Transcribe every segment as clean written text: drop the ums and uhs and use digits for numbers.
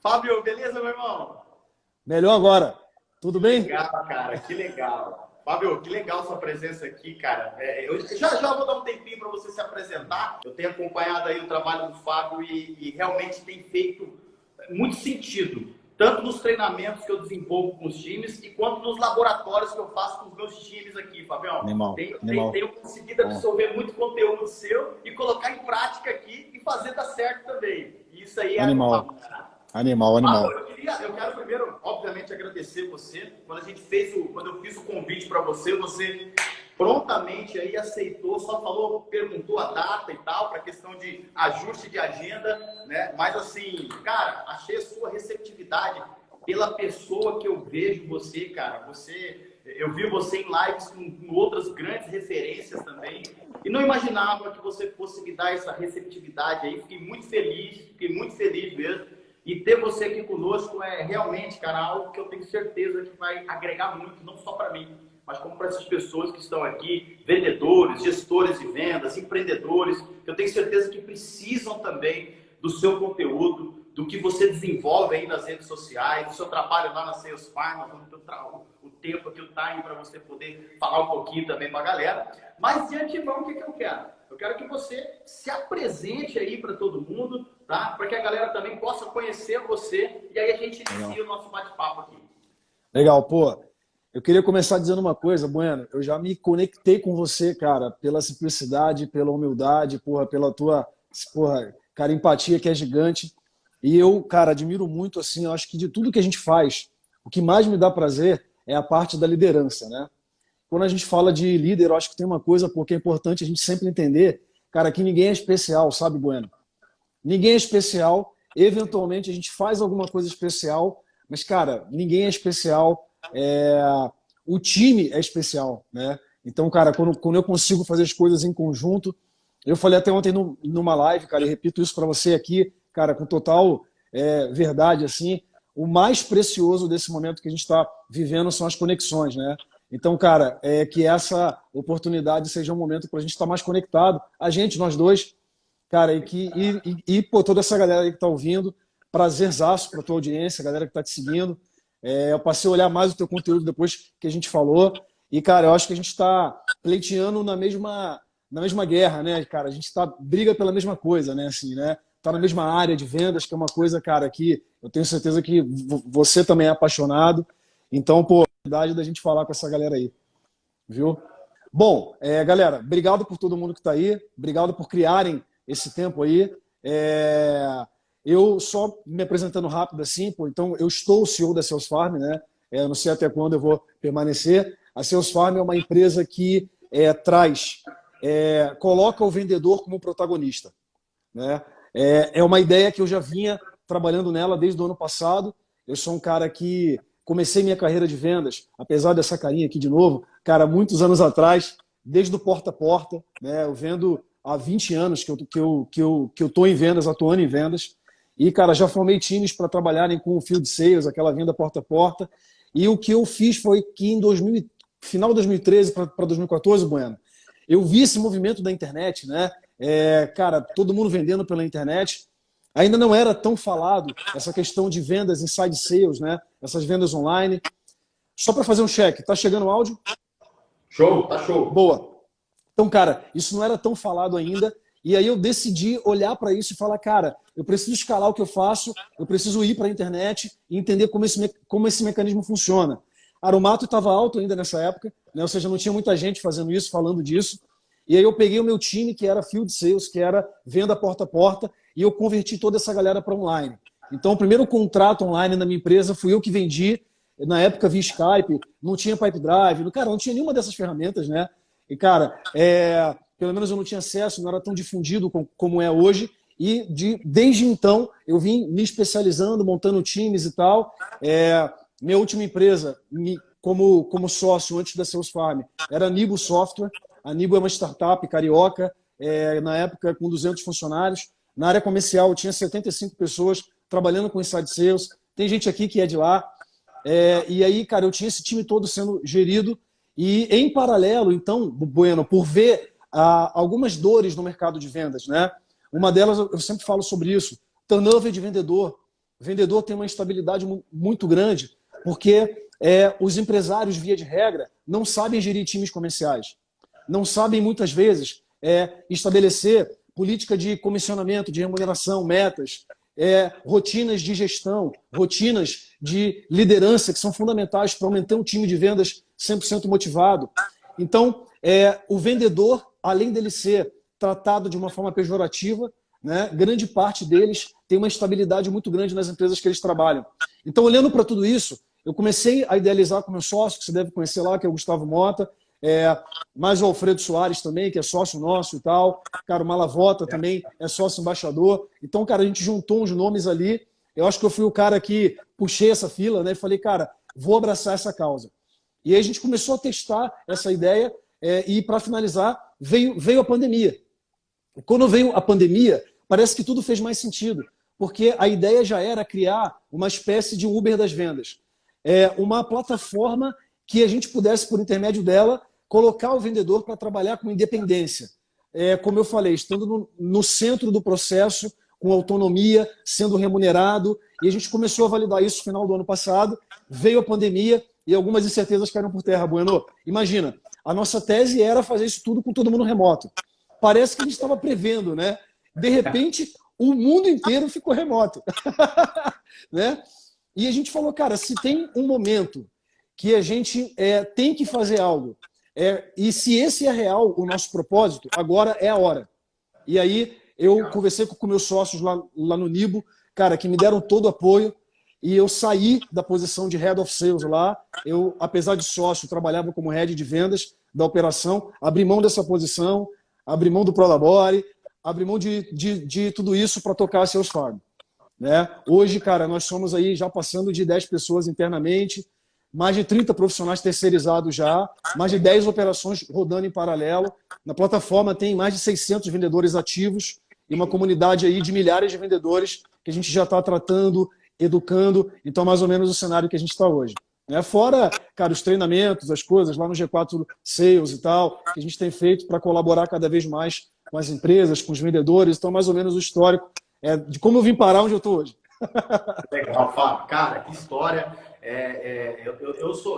Fábio, beleza, meu irmão? Melhor agora. Tudo Que bem? legal, cara, que legal. Fábio, que legal sua presença aqui, cara. Eu já vou dar um tempinho para você se apresentar. Eu tenho acompanhado aí o trabalho do Fábio e realmente tem feito muito sentido, tanto nos treinamentos que eu desenvolvo com os times e quanto nos laboratórios que eu faço com os meus times aqui, Fabião. Animal, animal. Tenho conseguido absorver muito conteúdo seu e colocar em prática aqui e fazer dar certo também. Isso aí é Animal, animal, cara. animal, Fábio, animal. eu quero primeiro, obviamente, agradecer você. Quando eu fiz o convite para você, você prontamente aí aceitou, só falou, perguntou a data e tal, para questão de ajuste de agenda, né? Mas assim, cara, achei a sua receptividade pela pessoa que eu vejo você, cara. Eu vi você em lives com outras grandes referências também. E não imaginava que você fosse me dar essa receptividade aí. Fiquei muito feliz mesmo. E ter você aqui conosco é realmente, cara, algo que eu tenho certeza que vai agregar muito, não só para mim, mas como para essas pessoas que estão aqui, vendedores, gestores de vendas, empreendedores, que eu tenho certeza que precisam também do seu conteúdo, do que você desenvolve aí nas redes sociais, do seu trabalho lá na Sales Farm, o tempo aqui, o time para você poder falar um pouquinho também para a galera. Mas de antemão, o que eu quero? Eu quero que você se apresente aí para todo mundo, tá? Para que a galera também possa conhecer você e aí a gente inicia o nosso bate-papo aqui. Legal, pô. Eu queria começar dizendo uma coisa, Bueno. Eu já me conectei com você, cara, pela simplicidade, pela humildade, porra, pela tua, porra, cara, empatia que é gigante. E eu, cara, admiro muito, assim, eu acho que de tudo que a gente faz, o que mais me dá prazer é a parte da liderança, né? Quando a gente fala de líder, eu acho que tem uma coisa, porque é importante a gente sempre entender, cara, que ninguém é especial, sabe, Bueno? Ninguém é especial. Eventualmente a gente faz alguma coisa especial, mas, cara, ninguém é especial. O time é especial, né? Então, cara, quando eu consigo fazer as coisas em conjunto, eu falei até ontem numa live, cara, e repito isso para você aqui, cara, com total verdade, assim, o mais precioso desse momento que a gente está vivendo são as conexões, né? Então, cara, que essa oportunidade seja um momento para a gente estar mais conectado, a gente, nós dois, cara, pô, toda essa galera aí que está ouvindo, prazerzaço para tua audiência, a galera que está te seguindo. Eu passei a olhar mais o teu conteúdo depois que a gente falou. E, cara, eu acho que a gente está pleiteando na mesma guerra, né, cara? A gente briga pela mesma coisa, né? Assim, né? Tá na mesma área de vendas, que é uma coisa, cara, que eu tenho certeza que você também é apaixonado. Então, pô, é verdade da gente falar com essa galera aí, viu? Bom, galera, obrigado por todo mundo que está aí. Obrigado por criarem esse tempo aí. Eu só me apresentando rápido assim, pô, então eu estou o CEO da Sales Farm, né? Eu não sei até quando eu vou permanecer. A Sales Farm é uma empresa que coloca o vendedor como protagonista, né? É uma ideia que eu já vinha trabalhando nela desde o ano passado. Eu sou um cara que comecei minha carreira de vendas, apesar dessa carinha aqui de novo, cara, muitos anos atrás, desde o porta a porta, né? Eu vendo há 20 anos que eu estou em vendas, atuando em vendas. E, cara, já formei times para trabalharem com o field sales, aquela venda porta a porta. E o que eu fiz foi que final de 2013 para 2014, Bueno, eu vi esse movimento da internet, né? Cara, todo mundo vendendo pela internet. Ainda não era tão falado essa questão de vendas inside sales, né? Essas vendas online. Só para fazer um check, tá chegando o áudio? Show, tá show. Boa. Então, cara, isso não era tão falado ainda. E aí eu decidi olhar para isso e falar, cara, eu preciso escalar o que eu faço, eu preciso ir para a internet e entender como esse mecanismo funciona. Aromato estava alto ainda nessa época, né? Ou seja, não tinha muita gente fazendo isso, falando disso. E aí eu peguei o meu time, que era Field Sales, que era venda porta a porta, e eu converti toda essa galera para online. Então, o primeiro contrato online na minha empresa fui eu que vendi, na época via Skype, não tinha Pipe Drive, cara, não tinha nenhuma dessas ferramentas, né? E, cara, pelo menos eu não tinha acesso, não era tão difundido como é hoje. E desde então eu vim me especializando, montando times e tal. Minha última empresa, como sócio antes da Sales Farm, era a Nibo Software. A Nibo é uma startup carioca, na época com 200 funcionários. Na área comercial eu tinha 75 pessoas trabalhando com Inside Sales. Tem gente aqui que é de lá. E aí, cara, eu tinha esse time todo sendo gerido. E, em paralelo, então, Bueno, por ver algumas dores no mercado de vendas, né? Uma delas, eu sempre falo sobre isso, turnover de vendedor. vendedor tem uma instabilidade muito grande, porque os empresários, via de regra, não sabem gerir times comerciais. Não sabem, muitas vezes, estabelecer política de comissionamento, de remuneração, metas, rotinas de gestão, rotinas de liderança, que são fundamentais para aumentar um time de vendas 100% motivado. Então, o vendedor, além dele ser tratado de uma forma pejorativa, né, grande parte deles tem uma instabilidade muito grande nas empresas que eles trabalham. Então, olhando para tudo isso, eu comecei a idealizar com meu sócio, que você deve conhecer lá, que é o Gustavo Mota, mais o Alfredo Soares também, que é sócio nosso e tal. Cara, o Malavota também é sócio embaixador. Então, cara, a gente juntou uns nomes ali. Eu acho que eu fui o cara que puxei essa fila, né? E falei, cara, vou abraçar essa causa. E aí a gente começou a testar essa ideia e, para finalizar, veio a pandemia. Quando veio a pandemia, parece que tudo fez mais sentido, porque a ideia já era criar uma espécie de Uber das vendas. Uma plataforma que a gente pudesse, por intermédio dela, colocar o vendedor para trabalhar com independência. Como eu falei, estando no centro do processo, com autonomia, sendo remunerado, e a gente começou a validar isso no final do ano passado, veio a pandemia e algumas incertezas caíram por terra, Bueno. Imagina, a nossa tese era fazer isso tudo com todo mundo remoto. Parece que a gente estava prevendo, né? De repente, o mundo inteiro ficou remoto. Né? E a gente falou, cara, se tem um momento que a gente tem que fazer algo, e se esse é real, o nosso propósito, agora é a hora. E aí eu conversei com meus sócios lá no Nibo, cara, que me deram todo o apoio, e eu saí da posição de Head of Sales lá. Eu, apesar de sócio, trabalhava como Head de vendas da operação, abri mão dessa posição, abri mão do Prolabore, abri mão de tudo isso para tocar a Sales Farm. Né? Hoje, cara, nós somos aí já passando de 10 pessoas internamente, mais de 30 profissionais terceirizados já, mais de 10 operações rodando em paralelo. Na plataforma tem mais de 600 vendedores ativos e uma comunidade aí de milhares de vendedores que a gente já está tratando, educando. Então, mais ou menos o cenário que a gente está hoje. Fora, cara, os treinamentos, as coisas lá no G4 Sales e tal, que a gente tem feito para colaborar cada vez mais com as empresas, com os vendedores. Então, mais ou menos o histórico de como eu vim parar onde eu estou hoje. Legal, Fábio. Cara, que história. Eu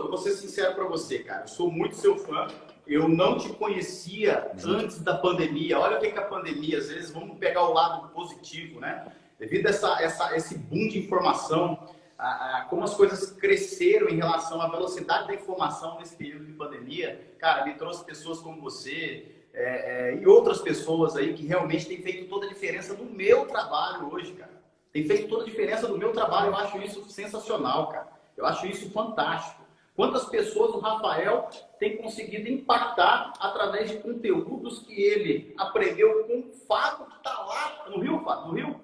vou ser sincero para você, cara. Eu sou muito seu fã. Eu não te conhecia antes da pandemia. Olha o que é a pandemia. Às vezes, vamos pegar o lado positivo, né? Devido a esse boom de informação, como as coisas cresceram em relação à velocidade da informação nesse período de pandemia, cara, me trouxe pessoas como você e outras pessoas aí que realmente têm feito toda a diferença do meu trabalho hoje, cara. Tem feito toda a diferença do meu trabalho. Eu acho isso sensacional, cara. Eu acho isso fantástico. Quantas pessoas o Rafael tem conseguido impactar através de conteúdos que ele aprendeu com o Fábio, que está lá no Rio, Fábio? No Rio?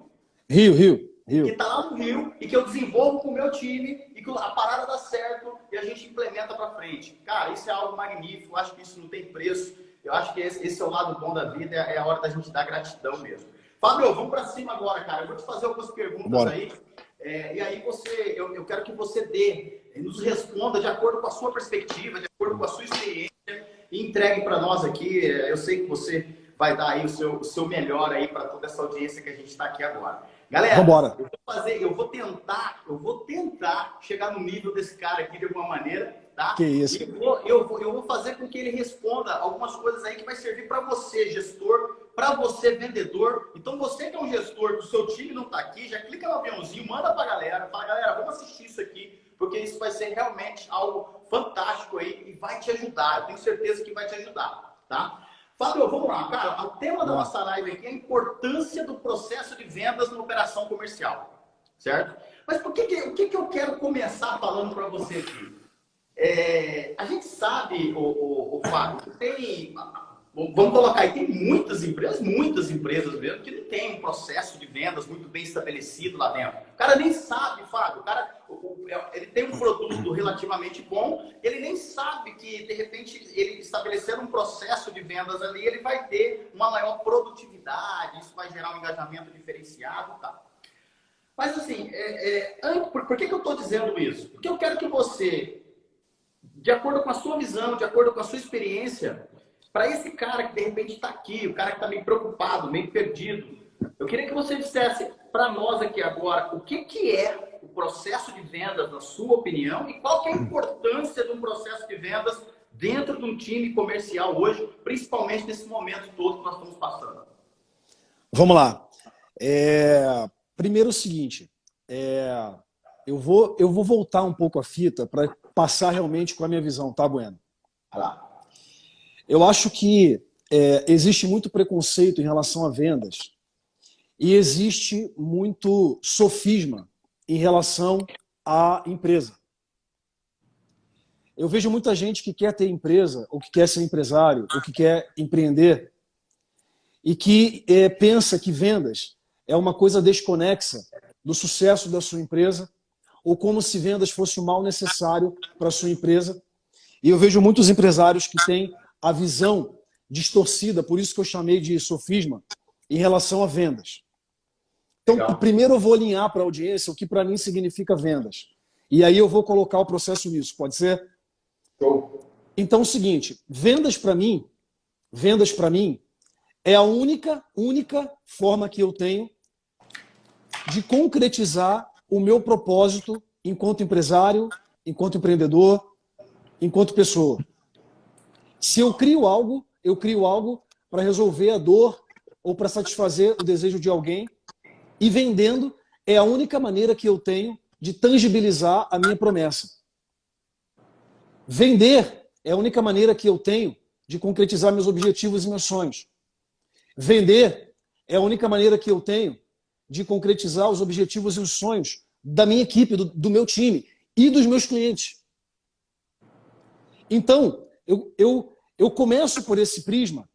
Rio. Que está lá no Rio e que eu desenvolvo com o meu time e que a parada dá certo e a gente implementa para frente. Cara, isso é algo magnífico. Eu acho que isso não tem preço. Eu acho que esse é o lado bom da vida. É a hora da gente dar gratidão mesmo. Fábio, vamos para cima agora, cara. Eu vou te fazer algumas perguntas aí. E aí eu quero que você nos responda de acordo com a sua perspectiva, de acordo com a sua experiência e entregue para nós aqui. Eu sei que você vai dar aí o seu melhor aí para toda essa audiência que a gente está aqui agora. Galera, vambora. eu vou tentar chegar no nível desse cara aqui de alguma maneira, tá? Que isso. Eu vou fazer com que ele responda algumas coisas aí que vai servir para você, gestor, para você, vendedor. Então, você que é um gestor, do seu time não está aqui, já clica no aviãozinho, manda para a galera, fala, galera, vamos assistir isso aqui, porque isso vai ser realmente algo fantástico aí e vai te ajudar. Eu tenho certeza que vai te ajudar, tá? Fábio, vamos lá, cara. O tema da nossa live aqui é a importância do processo de vendas na operação comercial, certo? Mas o que eu quero começar falando para você aqui? A gente sabe, o Fábio, que tem... Vamos colocar aí, tem muitas empresas mesmo, que não tem um processo de vendas muito bem estabelecido lá dentro. O cara nem sabe, Fábio, ele tem um produto relativamente bom, ele nem sabe que, de repente, ele estabelecer um processo de vendas ali, ele vai ter uma maior produtividade, isso vai gerar um engajamento diferenciado e tal. Mas, assim, por que eu estou dizendo isso? Porque eu quero que você, de acordo com a sua visão, de acordo com a sua experiência, para esse cara que de repente está aqui, o cara que está meio preocupado, meio perdido, Eu queria que você dissesse para nós aqui agora o que é o processo de vendas, na sua opinião, e qual que é a importância de um processo de vendas dentro de um time comercial hoje, principalmente nesse momento todo que nós estamos passando. Vamos lá. Primeiro o seguinte, eu vou voltar um pouco a fita para passar realmente com a minha visão, tá, Bueno? Eu acho que existe muito preconceito em relação a vendas e existe muito sofisma em relação à empresa. Eu vejo muita gente que quer ter empresa, ou que quer ser empresário, ou que quer empreender, e que pensa que vendas é uma coisa desconexa do sucesso da sua empresa, ou como se vendas fosse o mal necessário para a sua empresa. E eu vejo muitos empresários que têm a visão distorcida, por isso que eu chamei de sofisma, em relação a vendas. Então, legal. Primeiro eu vou alinhar para a audiência o que para mim significa vendas. E aí eu vou colocar o processo nisso, pode ser? Então é o seguinte, vendas para mim é a única forma que eu tenho de concretizar o meu propósito enquanto empresário, enquanto empreendedor, enquanto pessoa. Se eu crio algo para resolver a dor ou para satisfazer o desejo de alguém, e vendendo é a única maneira que eu tenho de tangibilizar a minha promessa. Vender é a única maneira que eu tenho de concretizar meus objetivos e meus sonhos. Vender é a única maneira que eu tenho de concretizar os objetivos e os sonhos da minha equipe, do meu time e dos meus clientes. Então, eu começo por esse prisma,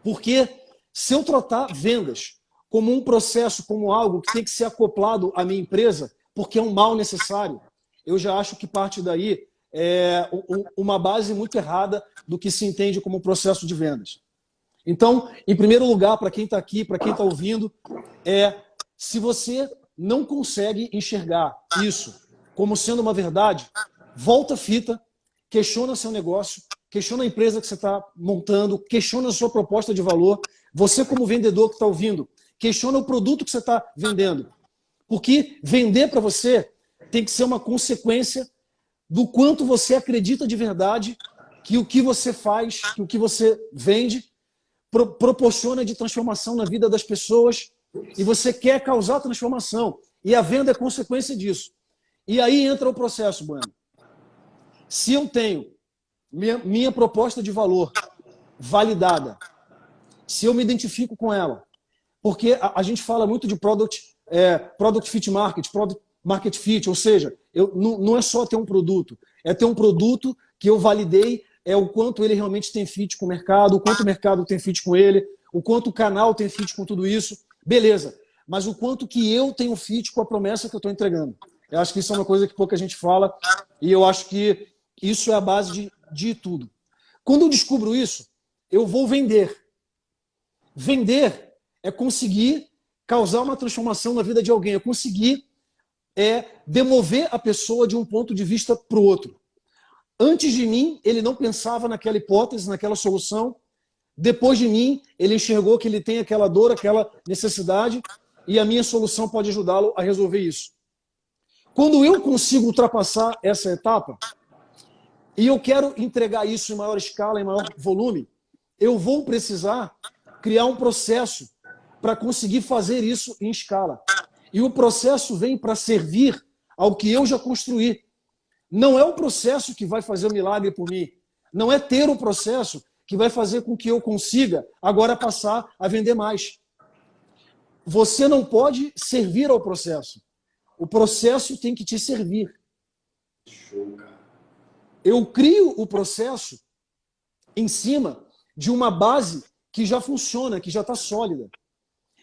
porque se eu tratar vendas como um processo, como algo que tem que ser acoplado à minha empresa, porque é um mal necessário, eu já acho que parte daí é uma base muito errada do que se entende como processo de vendas. Então, em primeiro lugar, para quem está aqui, para quem está ouvindo, se você não consegue enxergar isso como sendo uma verdade, volta a fita, questiona seu negócio, questiona a empresa que você está montando, questiona a sua proposta de valor. Você, como vendedor que está ouvindo, questiona o produto que você está vendendo. Porque vender para você tem que ser uma consequência do quanto você acredita de verdade que o que você faz, que o que você vende, proporciona de transformação na vida das pessoas e você quer causar transformação. E a venda é consequência disso. E aí entra o processo, Bueno. Se eu tenho minha proposta de valor validada, se eu me identifico com ela, porque a gente fala muito de product fit market, product market fit, ou seja, não é só ter um produto, é ter um produto que eu validei, o quanto ele realmente tem fit com o mercado, o quanto o mercado tem fit com ele, o quanto o canal tem fit com tudo isso, beleza, mas o quanto que eu tenho fit com a promessa que eu estou entregando. Eu acho que isso é uma coisa que pouca gente fala e eu acho que isso é a base de tudo. Quando eu descubro isso, eu vou vender. Vender é conseguir causar uma transformação na vida de alguém, é conseguir demover a pessoa de um ponto de vista para o outro. Antes de mim, ele não pensava naquela hipótese, naquela solução. Depois de mim, ele enxergou que ele tem aquela dor, aquela necessidade, e a minha solução pode ajudá-lo a resolver isso. Quando eu consigo ultrapassar essa etapa, e eu quero entregar isso em maior escala, em maior volume, eu vou precisar criar um processo para conseguir fazer isso em escala. E o processo vem para servir ao que eu já construí. Não é o processo que vai fazer o milagre por mim. Não é ter o processo que vai fazer com que eu consiga agora passar a vender mais. Você não pode servir ao processo. O processo tem que te servir. Show, cara. Eu crio o processo em cima de uma base que já funciona, que já está sólida.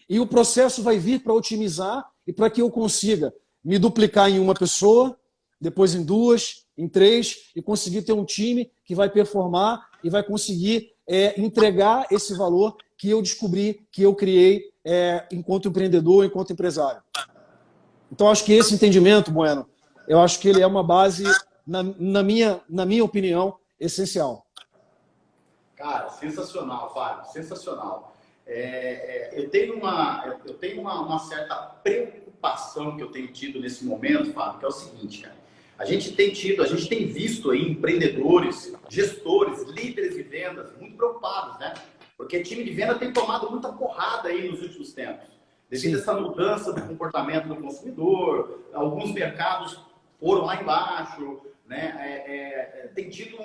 E o processo vai vir para otimizar e para que eu consiga me duplicar em uma pessoa, depois em duas, em três, e conseguir ter um time que vai performar e vai conseguir entregar esse valor que eu descobri, que eu criei enquanto empreendedor, enquanto empresário. Então, acho que esse entendimento, Bueno, eu acho que ele é uma base, na minha opinião, essencial. Cara, sensacional, Fábio, sensacional. eu tenho uma certa preocupação que eu tenho tido nesse momento, Fábio, que é o seguinte, cara. A gente tem visto aí empreendedores, gestores, líderes de vendas muito preocupados, né? Porque time de venda tem tomado muita porrada aí nos últimos tempos. Devido a essa mudança do comportamento do consumidor, alguns mercados foram lá embaixo, né? Tem tido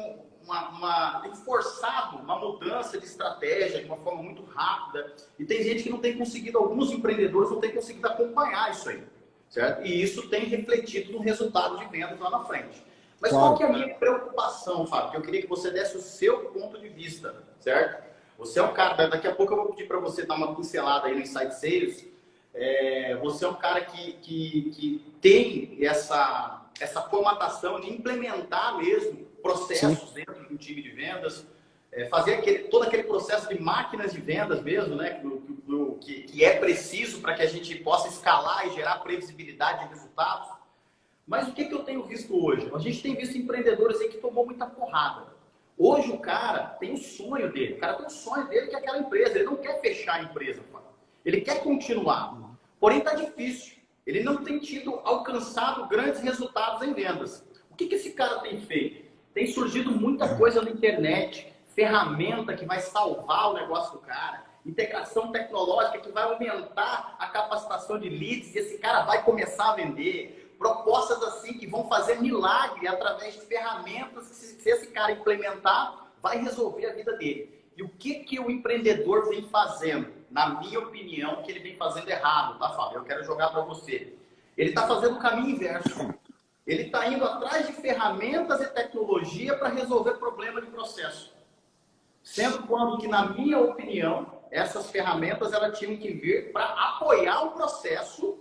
tem forçado uma mudança de estratégia de uma forma muito rápida. E tem gente que não tem conseguido, alguns empreendedores não têm conseguido acompanhar isso aí, certo? E isso tem refletido no resultado de vendas lá na frente. Mas qual que é a minha preocupação, Fábio? Que eu queria que você desse o seu ponto de vista, certo? Você é um cara, daqui a pouco eu vou pedir para você dar uma pincelada aí no Insight Sales. Você é um cara que tem essa formatação de implementar mesmo processos dentro de um time de vendas, fazer todo aquele processo de máquinas de vendas mesmo, né? Que é preciso para que a gente possa escalar e gerar previsibilidade de resultados. Mas o que eu tenho visto hoje? A gente tem visto empreendedores aí que tomou muita porrada. Hoje o cara tem o sonho dele, que é aquela empresa, ele não quer fechar a empresa, ele quer continuar. Porém está difícil, ele não tem alcançado grandes resultados em vendas. O que esse cara tem feito? Tem surgido muita coisa na internet, ferramenta que vai salvar o negócio do cara, integração tecnológica que vai aumentar a capacitação de leads e esse cara vai começar a vender. Propostas assim que vão fazer milagre através de ferramentas que, se esse cara implementar, vai resolver a vida dele. E o que o empreendedor vem fazendo? Na minha opinião, que ele vem fazendo errado, tá, Fábio? Eu quero jogar para você. Ele está fazendo o caminho inverso. Ele está indo atrás de ferramentas e tecnologia para resolver problema de processo. Sendo quando que, na minha opinião, essas ferramentas elas tinham que vir para apoiar o processo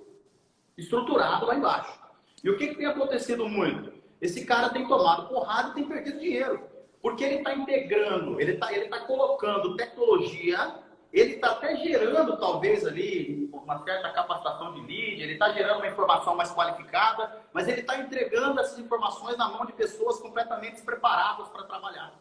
estruturado lá embaixo. E o que tem acontecido muito? Esse cara tem tomado porrada e tem perdido dinheiro. Porque ele está integrando, ele tá colocando tecnologia, ele está até gerando, talvez, ali, uma certa capacitação de lead, ele está gerando uma informação mais qualificada, mas ele está entregando essas informações na mão de pessoas completamente despreparadas para trabalhar.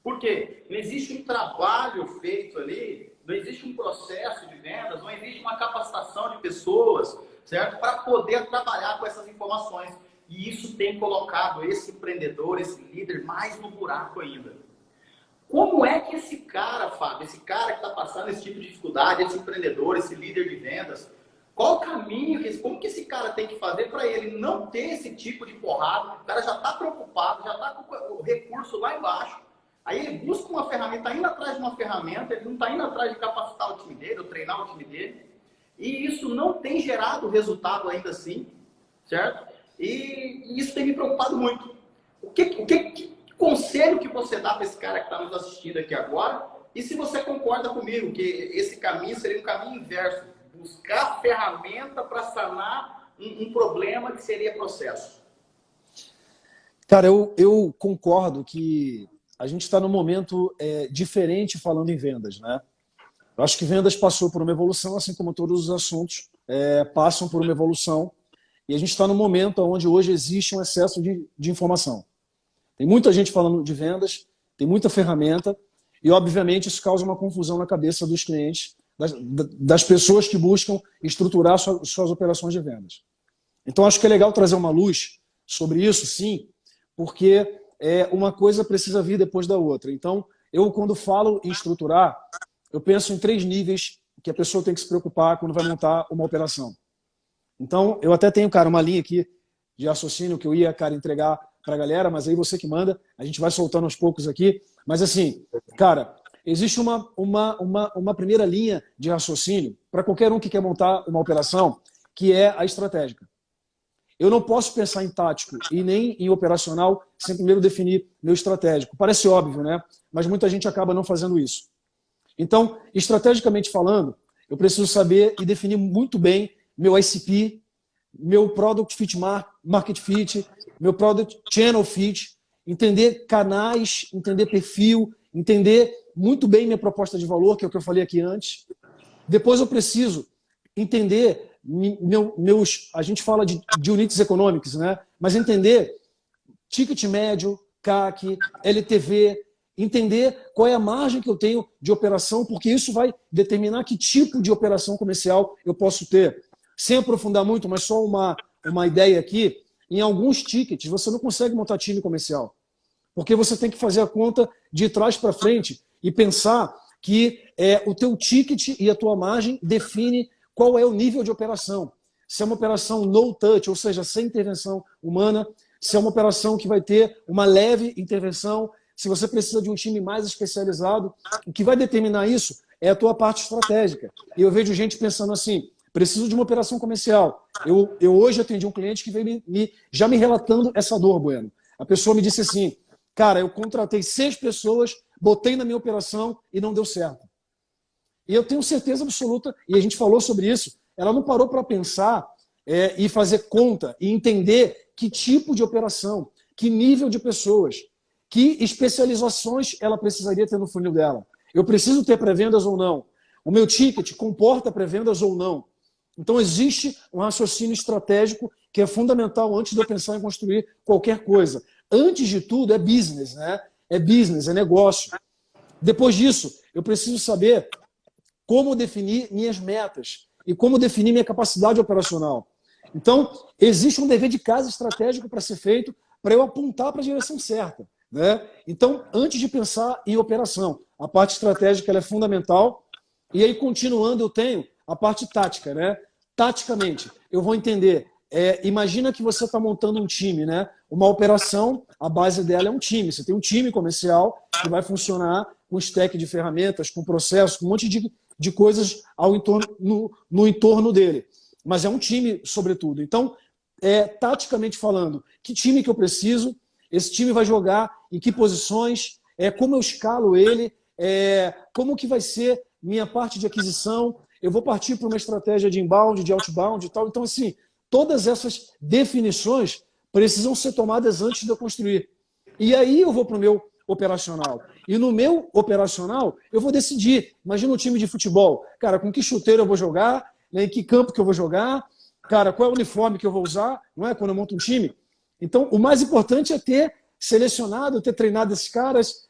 Por quê? Não existe um trabalho feito ali, não existe um processo de vendas, não existe uma capacitação de pessoas, certo? Para poder trabalhar com essas informações. E isso tem colocado esse empreendedor, esse líder, mais no buraco ainda. Como é que esse cara, Fábio, esse cara que está passando esse tipo de dificuldade, esse empreendedor, esse líder de vendas, qual o caminho, como que esse cara tem que fazer para ele não ter esse tipo de porrada? O cara já está preocupado, já está com o recurso lá embaixo. Aí ele busca uma ferramenta, está indo atrás de uma ferramenta, ele não está indo atrás de capacitar o time dele, ou treinar o time dele. E isso não tem gerado resultado ainda assim, certo? E isso tem me preocupado muito. Que conselho que você dá para esse cara que está nos assistindo aqui agora? E se você concorda comigo que esse caminho seria um caminho inverso, buscar ferramenta para sanar um problema que seria processo. Cara, eu concordo que a gente está num momento diferente falando em vendas, né? Eu acho que vendas passou por uma evolução, assim como todos os assuntos passam por uma evolução. E a gente está num momento onde hoje existe um excesso de informação. Tem muita gente falando de vendas, tem muita ferramenta, e obviamente isso causa uma confusão na cabeça dos clientes, das pessoas que buscam estruturar suas operações de vendas. Então acho que é legal trazer uma luz sobre isso, sim, porque uma coisa precisa vir depois da outra. Então, eu quando falo em estruturar, eu penso em 3 níveis que a pessoa tem que se preocupar quando vai montar uma operação. Então, eu até tenho, cara, uma linha aqui de raciocínio que eu ia, cara, entregar para a galera, mas aí você que manda, a gente vai soltando aos poucos aqui. Mas assim, cara, existe uma primeira linha de raciocínio para qualquer um que quer montar uma operação, que é a estratégica. Eu não posso pensar em tático e nem em operacional sem primeiro definir meu estratégico. Parece óbvio, né? Mas muita gente acaba não fazendo isso. Então, estrategicamente falando, eu preciso saber e definir muito bem meu ICP, meu Product Fit Market Fit, meu Product Channel Fit, entender canais, entender perfil, entender muito bem minha proposta de valor, que é o que eu falei aqui antes. Depois eu preciso entender a gente fala de units economics, né? Mas entender ticket médio, CAC, LTV, entender qual é a margem que eu tenho de operação, porque isso vai determinar que tipo de operação comercial eu posso ter. Sem aprofundar muito, mas só uma ideia aqui, em alguns tickets você não consegue montar time comercial, porque você tem que fazer a conta de trás para frente e pensar que o teu ticket e a tua margem define qual é o nível de operação. Se é uma operação no touch, ou seja, sem intervenção humana, se é uma operação que vai ter uma leve intervenção, se você precisa de um time mais especializado, o que vai determinar isso é a tua parte estratégica. E eu vejo gente pensando assim, preciso de uma operação comercial. Eu hoje atendi um cliente que veio já me relatando essa dor, Bueno. A pessoa me disse assim, cara, eu contratei 6 pessoas, botei na minha operação e não deu certo. E eu tenho certeza absoluta, e a gente falou sobre isso, ela não parou para pensar e fazer conta e entender que tipo de operação, que nível de pessoas, que especializações ela precisaria ter no funil dela. Eu preciso ter pré-vendas ou não? O meu ticket comporta pré-vendas ou não? Então existe um raciocínio estratégico que é fundamental antes de eu pensar em construir qualquer coisa. Antes de tudo é business, né? É business, é negócio. Depois disso, eu preciso saber como definir minhas metas e como definir minha capacidade operacional. Então, existe um dever de casa estratégico para ser feito para eu apontar para a direção certa, né? Então, antes de pensar em operação, a parte estratégica ela é fundamental. E aí, continuando, eu tenho a parte tática, né? Taticamente, eu vou entender. Imagina que você está montando um time, né? Uma operação, a base dela é um time. Você tem um time comercial que vai funcionar com stack de ferramentas, com processos, com um monte de coisas no entorno dele. Mas é um time, sobretudo. Então, taticamente falando, que time que eu preciso? Esse time vai jogar em que posições? Como eu escalo ele? Como que vai ser minha parte de aquisição? Eu vou partir para uma estratégia de inbound, de outbound e tal. Então, assim, todas essas definições precisam ser tomadas antes de eu construir. E aí eu vou para o meu operacional. E no meu operacional, eu vou decidir. Imagina um time de futebol. Cara, com que chuteiro eu vou jogar? Em que campo que eu vou jogar? Cara, qual é o uniforme que eu vou usar? Não é? Quando eu monto um time. Então, o mais importante é ter selecionado, ter treinado esses caras.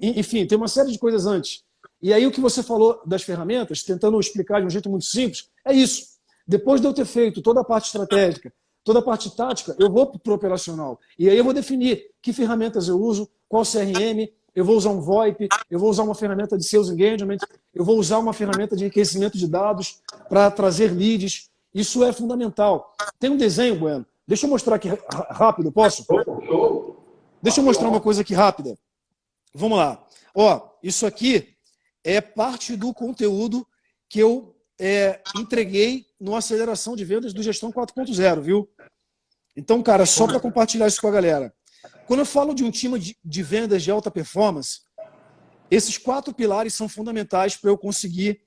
Enfim, tem uma série de coisas antes. E aí o que você falou das ferramentas, tentando explicar de um jeito muito simples, é isso. Depois de eu ter feito toda a parte estratégica, toda a parte tática, eu vou para o operacional. E aí eu vou definir que ferramentas eu uso, qual CRM, eu vou usar um VoIP, eu vou usar uma ferramenta de Sales Engagement, eu vou usar uma ferramenta de enriquecimento de dados para trazer leads. Isso é fundamental. Tem um desenho, Bueno. Deixa eu mostrar aqui rápido, posso? Deixa eu mostrar uma coisa aqui rápida. Vamos lá. Ó, isso aqui é parte do conteúdo que eu entreguei no Aceleração de Vendas do Gestão 4.0, viu? Então, cara, só para compartilhar isso com a galera. Quando eu falo de um time de vendas de alta performance, esses 4 pilares são fundamentais para eu conseguir,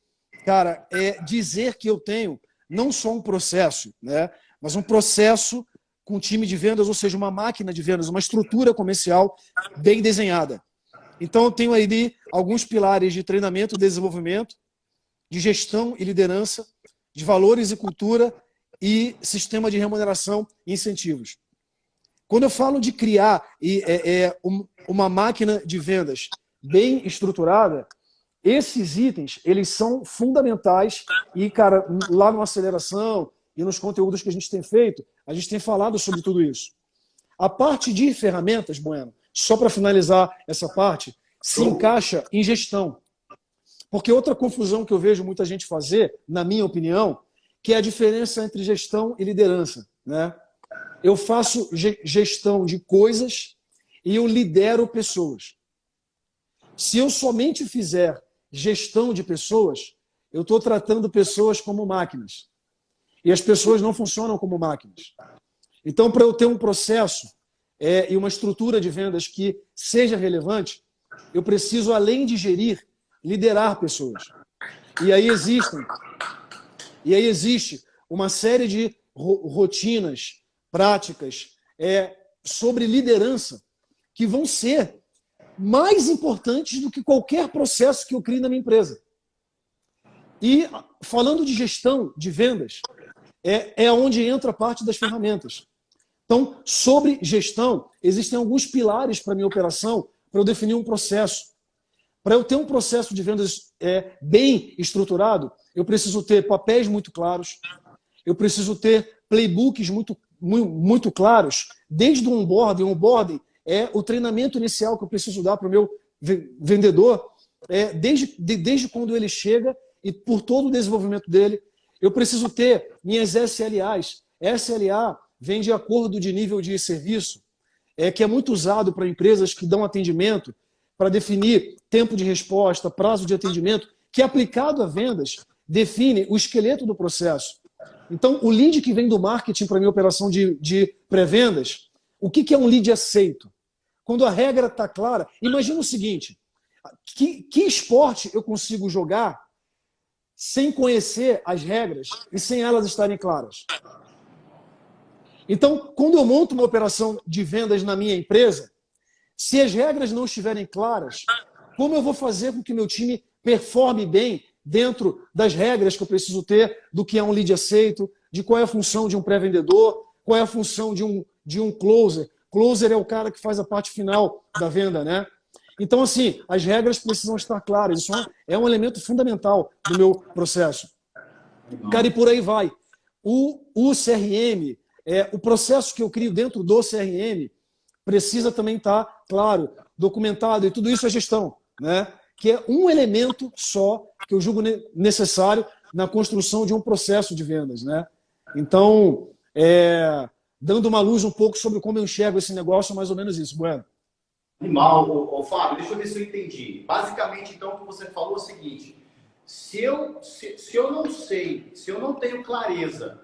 cara, dizer que eu tenho não só um processo, né, mas um processo com time de vendas, ou seja, uma máquina de vendas, uma estrutura comercial bem desenhada. Então, eu tenho aí alguns pilares de treinamento e desenvolvimento, de gestão e liderança, de valores e cultura e sistema de remuneração e incentivos. Quando eu falo de criar uma máquina de vendas bem estruturada, esses itens, eles são fundamentais e, cara, lá no Aceleração e nos conteúdos que a gente tem feito, a gente tem falado sobre tudo isso. A parte de ferramentas, Bueno, só para finalizar essa parte, se encaixa em gestão. Porque outra confusão que eu vejo muita gente fazer, na minha opinião, que é a diferença entre gestão e liderança, né? Eu faço gestão de coisas e eu lidero pessoas. Se eu somente fizer gestão de pessoas, eu estou tratando pessoas como máquinas. E as pessoas não funcionam como máquinas. Então, para eu ter um processo e uma estrutura de vendas que seja relevante, eu preciso, além de gerir, liderar pessoas. E aí existe uma série de rotinas, práticas sobre liderança que vão ser mais importantes do que qualquer processo que eu crie na minha empresa. E falando de gestão de vendas, é onde entra a parte das ferramentas. Então, sobre gestão, existem alguns pilares para a minha operação para eu definir um processo. Para eu ter um processo de vendas bem estruturado, eu preciso ter papéis muito claros, eu preciso ter playbooks muito claros, desde o onboarding. O onboarding é o treinamento inicial que eu preciso dar para o meu vendedor, desde quando ele chega e por todo o desenvolvimento dele. Eu preciso ter minhas SLAs. SLA vem de acordo de nível de serviço, que é muito usado para empresas que dão atendimento, para definir tempo de resposta, prazo de atendimento, que aplicado a vendas define o esqueleto do processo. Então, o lead que vem do marketing para a minha operação de pré-vendas, o que é um lead aceito? Quando a regra está clara, imagina o seguinte, que esporte eu consigo jogar sem conhecer as regras e sem elas estarem claras? Então, quando eu monto uma operação de vendas na minha empresa, se as regras não estiverem claras, como eu vou fazer com que meu time performe bem dentro das regras que eu preciso ter do que é um lead aceito, de qual é a função de um pré-vendedor, qual é a função de um closer. Closer é o cara que faz a parte final da venda, né? Então, assim, as regras precisam estar claras. Isso é um elemento fundamental do meu processo. Cara, e por aí vai. O CRM, o processo que eu crio dentro do CRM, precisa também estar claro, documentado, e tudo isso é gestão, né? Que é um elemento só que eu julgo necessário na construção de um processo de vendas, né? Então, dando uma luz um pouco sobre como eu enxergo esse negócio, é mais ou menos isso, Bueno. Animal, Fábio, deixa eu ver se eu entendi. Basicamente, então, o que você falou é o seguinte: se eu não sei, se eu não tenho clareza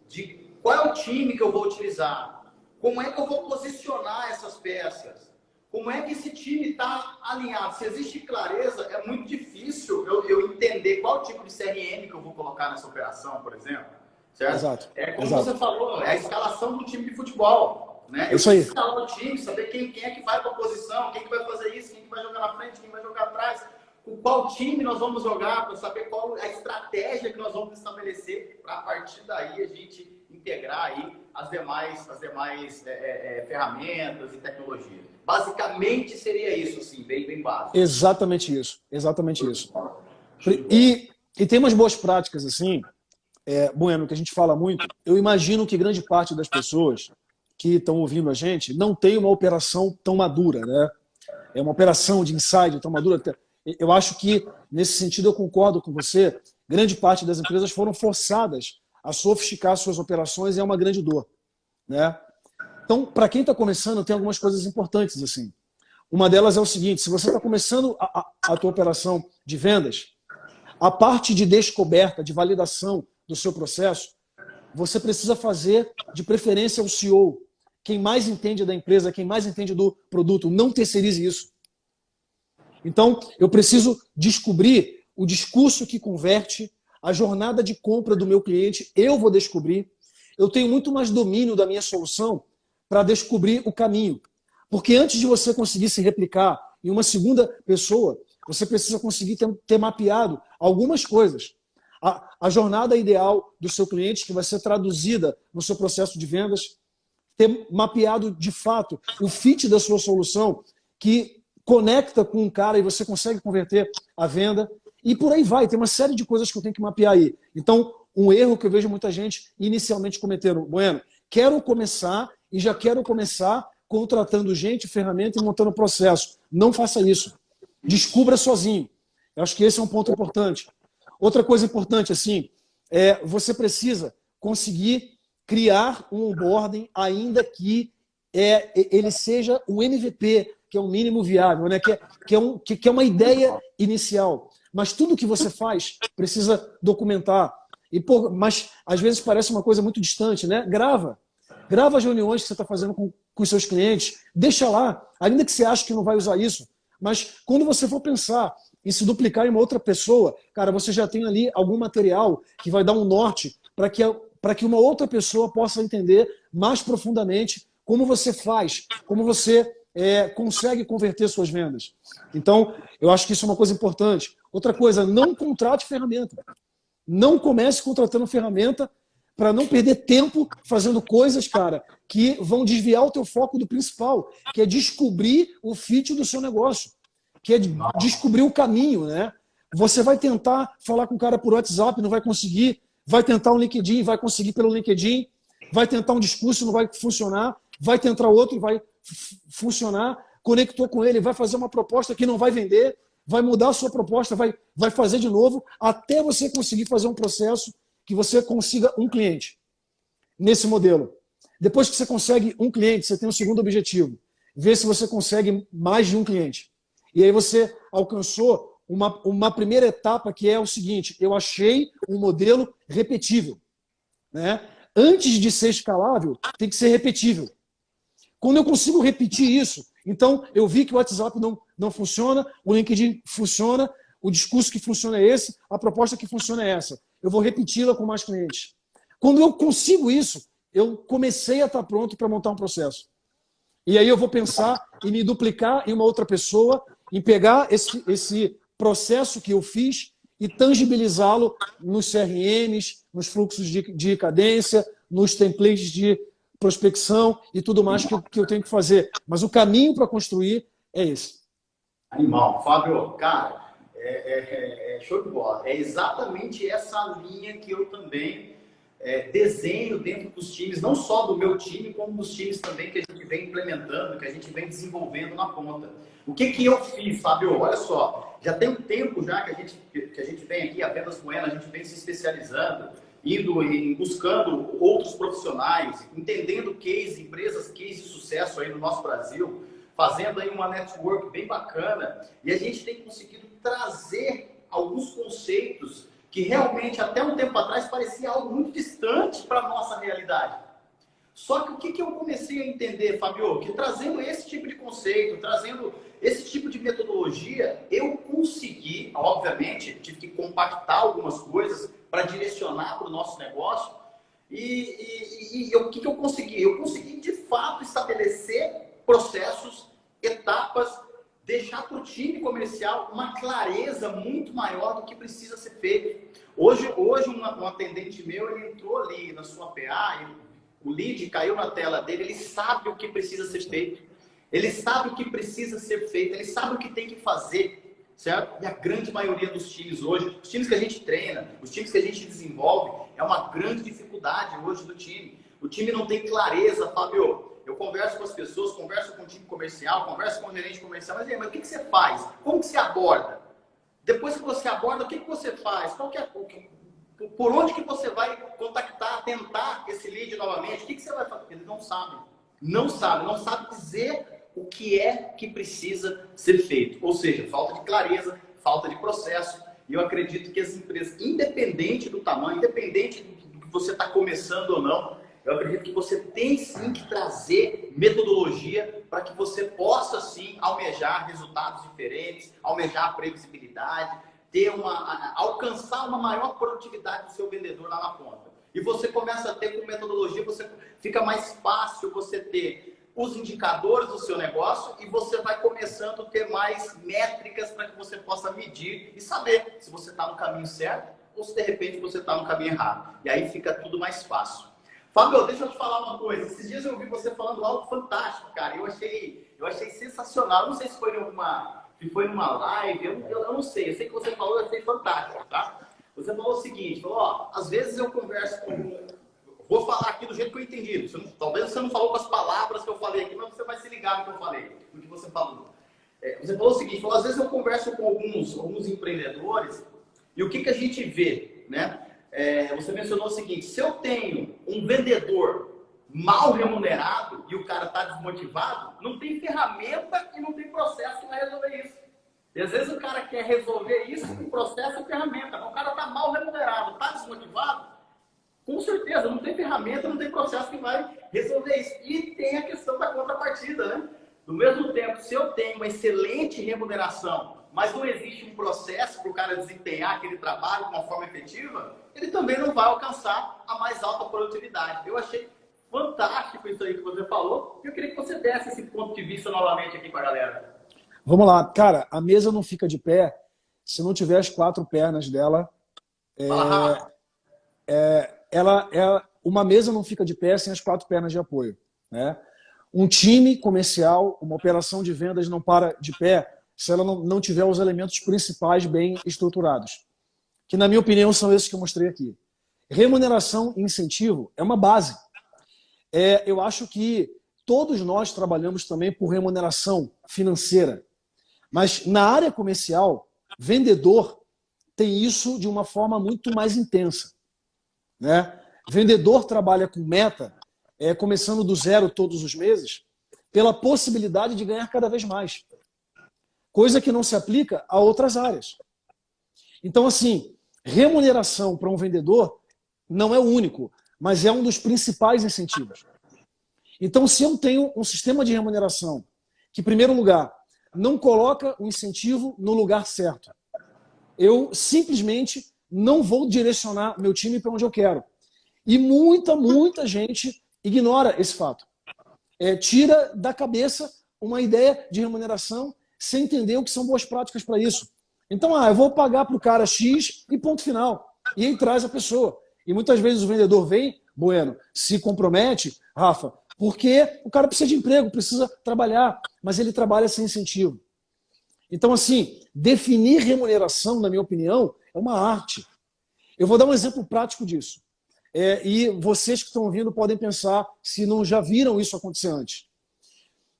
de qual é o time que eu vou utilizar, como é que eu vou posicionar essas peças? Como é que esse time está alinhado? Se existe clareza, é muito difícil eu entender qual tipo de CRM que eu vou colocar nessa operação, por exemplo. Certo? Exato. Como você falou, é a escalação do time de futebol. Né? Isso aí. Eu preciso escalar o time, saber quem é que vai para a posição, quem que vai fazer isso, quem que vai jogar na frente, quem vai jogar atrás. Com qual time nós vamos jogar, para saber qual a estratégia que nós vamos estabelecer, para a partir daí a gente integrar aí as demais ferramentas e tecnologias. Basicamente seria isso, assim, bem básico. Exatamente isso. E tem umas boas práticas, assim, Bueno, que a gente fala muito. Eu imagino que grande parte das pessoas que estão ouvindo a gente não tem uma operação tão madura, né? É uma operação de inside tão madura. Eu acho que, nesse sentido, eu concordo com você. Grande parte das empresas foram forçadas a sofisticar suas operações e é uma grande dor, né? Então, para quem está começando, tem algumas coisas importantes, assim. Uma delas é o seguinte: se você está começando a tua operação de vendas, a parte de descoberta, de validação do seu processo, você precisa fazer, de preferência, o CEO. Quem mais entende da empresa, quem mais entende do produto, não terceirize isso. Então, eu preciso descobrir o discurso que converte, a jornada de compra do meu cliente, eu vou descobrir. Eu tenho muito mais domínio da minha solução para descobrir o caminho. Porque antes de você conseguir se replicar em uma segunda pessoa, você precisa conseguir ter mapeado algumas coisas. A jornada ideal do seu cliente, que vai ser traduzida no seu processo de vendas, ter mapeado de fato o fit da sua solução, que conecta com um cara e você consegue converter a venda, e por aí vai. Tem uma série de coisas que eu tenho que mapear aí. Então, um erro que eu vejo muita gente inicialmente cometendo: Bueno, quero começar e já quero começar contratando gente, ferramenta e montando processo. Não faça isso. Descubra sozinho. Eu acho que esse é um ponto importante. Outra coisa importante, assim, você precisa conseguir criar um onboarding, ainda que ele seja um MVP, que é o mínimo viável, né? que é uma ideia inicial. Mas tudo que você faz precisa documentar. Mas às vezes parece uma coisa muito distante, né? Grava as reuniões que você está fazendo com os seus clientes, deixa lá, ainda que você ache que não vai usar isso. Mas quando você for pensar em se duplicar em uma outra pessoa, cara, você já tem ali algum material que vai dar um norte para que uma outra pessoa possa entender mais profundamente como você faz, como você consegue converter suas vendas. Então, eu acho que isso é uma coisa importante. Outra coisa, não contrate ferramenta. Não comece contratando ferramenta para não perder tempo fazendo coisas, cara, que vão desviar o teu foco do principal, que é descobrir o fit do seu negócio, que é descobrir o caminho, né? Você vai tentar falar com o cara por WhatsApp, não vai conseguir, vai tentar um LinkedIn, vai conseguir pelo LinkedIn, vai tentar um discurso, não vai funcionar, vai tentar outro, vai funcionar, conectou com ele, vai fazer uma proposta que não vai vender, vai mudar a sua proposta, vai fazer de novo, até você conseguir fazer um processo que você consiga um cliente nesse modelo. Depois que você consegue um cliente, você tem um segundo objetivo, ver se você consegue mais de um cliente. E aí você alcançou uma primeira etapa, que é o seguinte: eu achei um modelo repetível, né? Antes de ser escalável, tem que ser repetível. Quando eu consigo repetir isso, então eu vi que o WhatsApp não funciona, o LinkedIn funciona, o discurso que funciona é esse, a proposta que funciona é essa. Eu vou repeti-la com mais clientes. Quando eu consigo isso, eu comecei a estar pronto para montar um processo. E aí eu vou pensar em me duplicar em uma outra pessoa, em pegar esse processo que eu fiz e tangibilizá-lo nos CRMs, nos fluxos de cadência, nos templates de prospecção e tudo mais que eu tenho que fazer. Mas o caminho para construir é esse. Animal. Fábio, cara, show de bola. É exatamente essa linha que eu também desenho dentro dos times, não só do meu time, como dos times também que a gente vem implementando, que a gente vem desenvolvendo na ponta. O que eu fiz, Fábio? Olha só, já tem um tempo já que a gente vem aqui, a Vendas Bueno, a gente vem se especializando, buscando outros profissionais, entendendo empresas case de sucesso aí no nosso Brasil, fazendo aí uma network bem bacana, e a gente tem conseguido trazer alguns conceitos que realmente até um tempo atrás parecia algo muito distante para a nossa realidade. Só que o que eu comecei a entender, Fábio, que trazendo esse tipo de conceito, trazendo esse tipo de metodologia, eu consegui, obviamente, tive que compactar algumas coisas para direcionar para o nosso negócio. E o que eu consegui? Eu consegui, de fato, estabelecer processos, etapas, deixar para o time comercial uma clareza muito maior do que precisa ser feito. Hoje um atendente meu, ele entrou ali na sua PA, o lead caiu na tela dele, ele sabe o que precisa ser feito, ele sabe o que precisa ser feito, ele sabe o que tem que fazer, certo? E a grande maioria dos times hoje, os times que a gente treina, os times que a gente desenvolve, é uma grande dificuldade hoje do time. O time não tem clareza, Fábio. Eu converso com as pessoas, converso com o time comercial, converso com o gerente comercial, mas o que você faz? Como que você aborda? Depois que você aborda, o que você faz? Por onde que você vai contactar, tentar esse lead novamente? O que você vai fazer? Ele não sabe. Não sabe dizer o que é que precisa ser feito. Ou seja, falta de clareza, falta de processo. E eu acredito que as empresas, independente do tamanho, independente do que você está começando ou não, eu acredito que você tem sim que trazer metodologia para que você possa sim almejar resultados diferentes, almejar previsibilidade, alcançar uma maior produtividade do seu vendedor lá na ponta. E você começa a ter com metodologia, fica mais fácil você ter os indicadores do seu negócio e você vai começando a ter mais métricas para que você possa medir e saber se você está no caminho certo ou se de repente você está no caminho errado. E aí fica tudo mais fácil. Fábio, deixa eu te falar uma coisa. Esses dias eu ouvi você falando algo fantástico, cara. Eu achei sensacional. Eu não sei se foi numa live, eu não sei. Eu sei que você falou, eu achei fantástico, tá? Você falou o seguinte, às vezes eu converso com... Vou falar aqui do jeito que eu entendi. Talvez você não falou com as palavras que eu falei aqui, mas você vai se ligar no que eu falei, no que você falou. Você falou o seguinte, às vezes eu converso com alguns empreendedores e o que a gente vê, né? Você mencionou o seguinte, se eu tenho um vendedor mal remunerado e o cara está desmotivado, não tem ferramenta e não tem processo para resolver isso. E às vezes o cara quer resolver isso com processo e ferramenta, mas o cara está mal remunerado, está desmotivado, com certeza, não tem ferramenta, não tem processo que vai resolver isso. E tem a questão da contrapartida, né? Do mesmo tempo, se eu tenho uma excelente remuneração, mas não existe um processo para o cara desempenhar aquele trabalho de uma forma efetiva, ele também não vai alcançar a mais alta produtividade. Eu achei fantástico isso aí que você falou, e eu queria que você desse esse ponto de vista novamente aqui para a galera. Vamos lá. Cara, a mesa não fica de pé se não tiver as 4 pernas dela. uma mesa não fica de pé sem as 4 pernas de apoio, né? Um time comercial, uma operação de vendas não para de pé se ela não tiver os elementos principais bem estruturados, que na minha opinião são esses que eu mostrei aqui. Remuneração e incentivo é uma base. Eu acho que todos nós trabalhamos também por remuneração financeira, mas na área comercial, vendedor tem isso de uma forma muito mais intensa, né? Vendedor trabalha com meta, começando do zero todos os meses, pela possibilidade de ganhar cada vez mais. Coisa que não se aplica a outras áreas. Então, assim, remuneração para um vendedor não é o único, mas é um dos principais incentivos. Então, se eu tenho um sistema de remuneração que, em primeiro lugar, não coloca o incentivo no lugar certo, eu simplesmente não vou direcionar meu time para onde eu quero. E muita gente ignora esse fato. Tira da cabeça uma ideia de remuneração sem entender o que são boas práticas para isso. Então, eu vou pagar para o cara X e ponto final. E aí traz a pessoa. E muitas vezes o vendedor vem, Bueno, se compromete, Rafa, porque o cara precisa de emprego, precisa trabalhar, mas ele trabalha sem incentivo. Então, assim, definir remuneração, na minha opinião, é uma arte. Eu vou dar um exemplo prático disso. E vocês que estão ouvindo podem pensar se não já viram isso acontecer antes.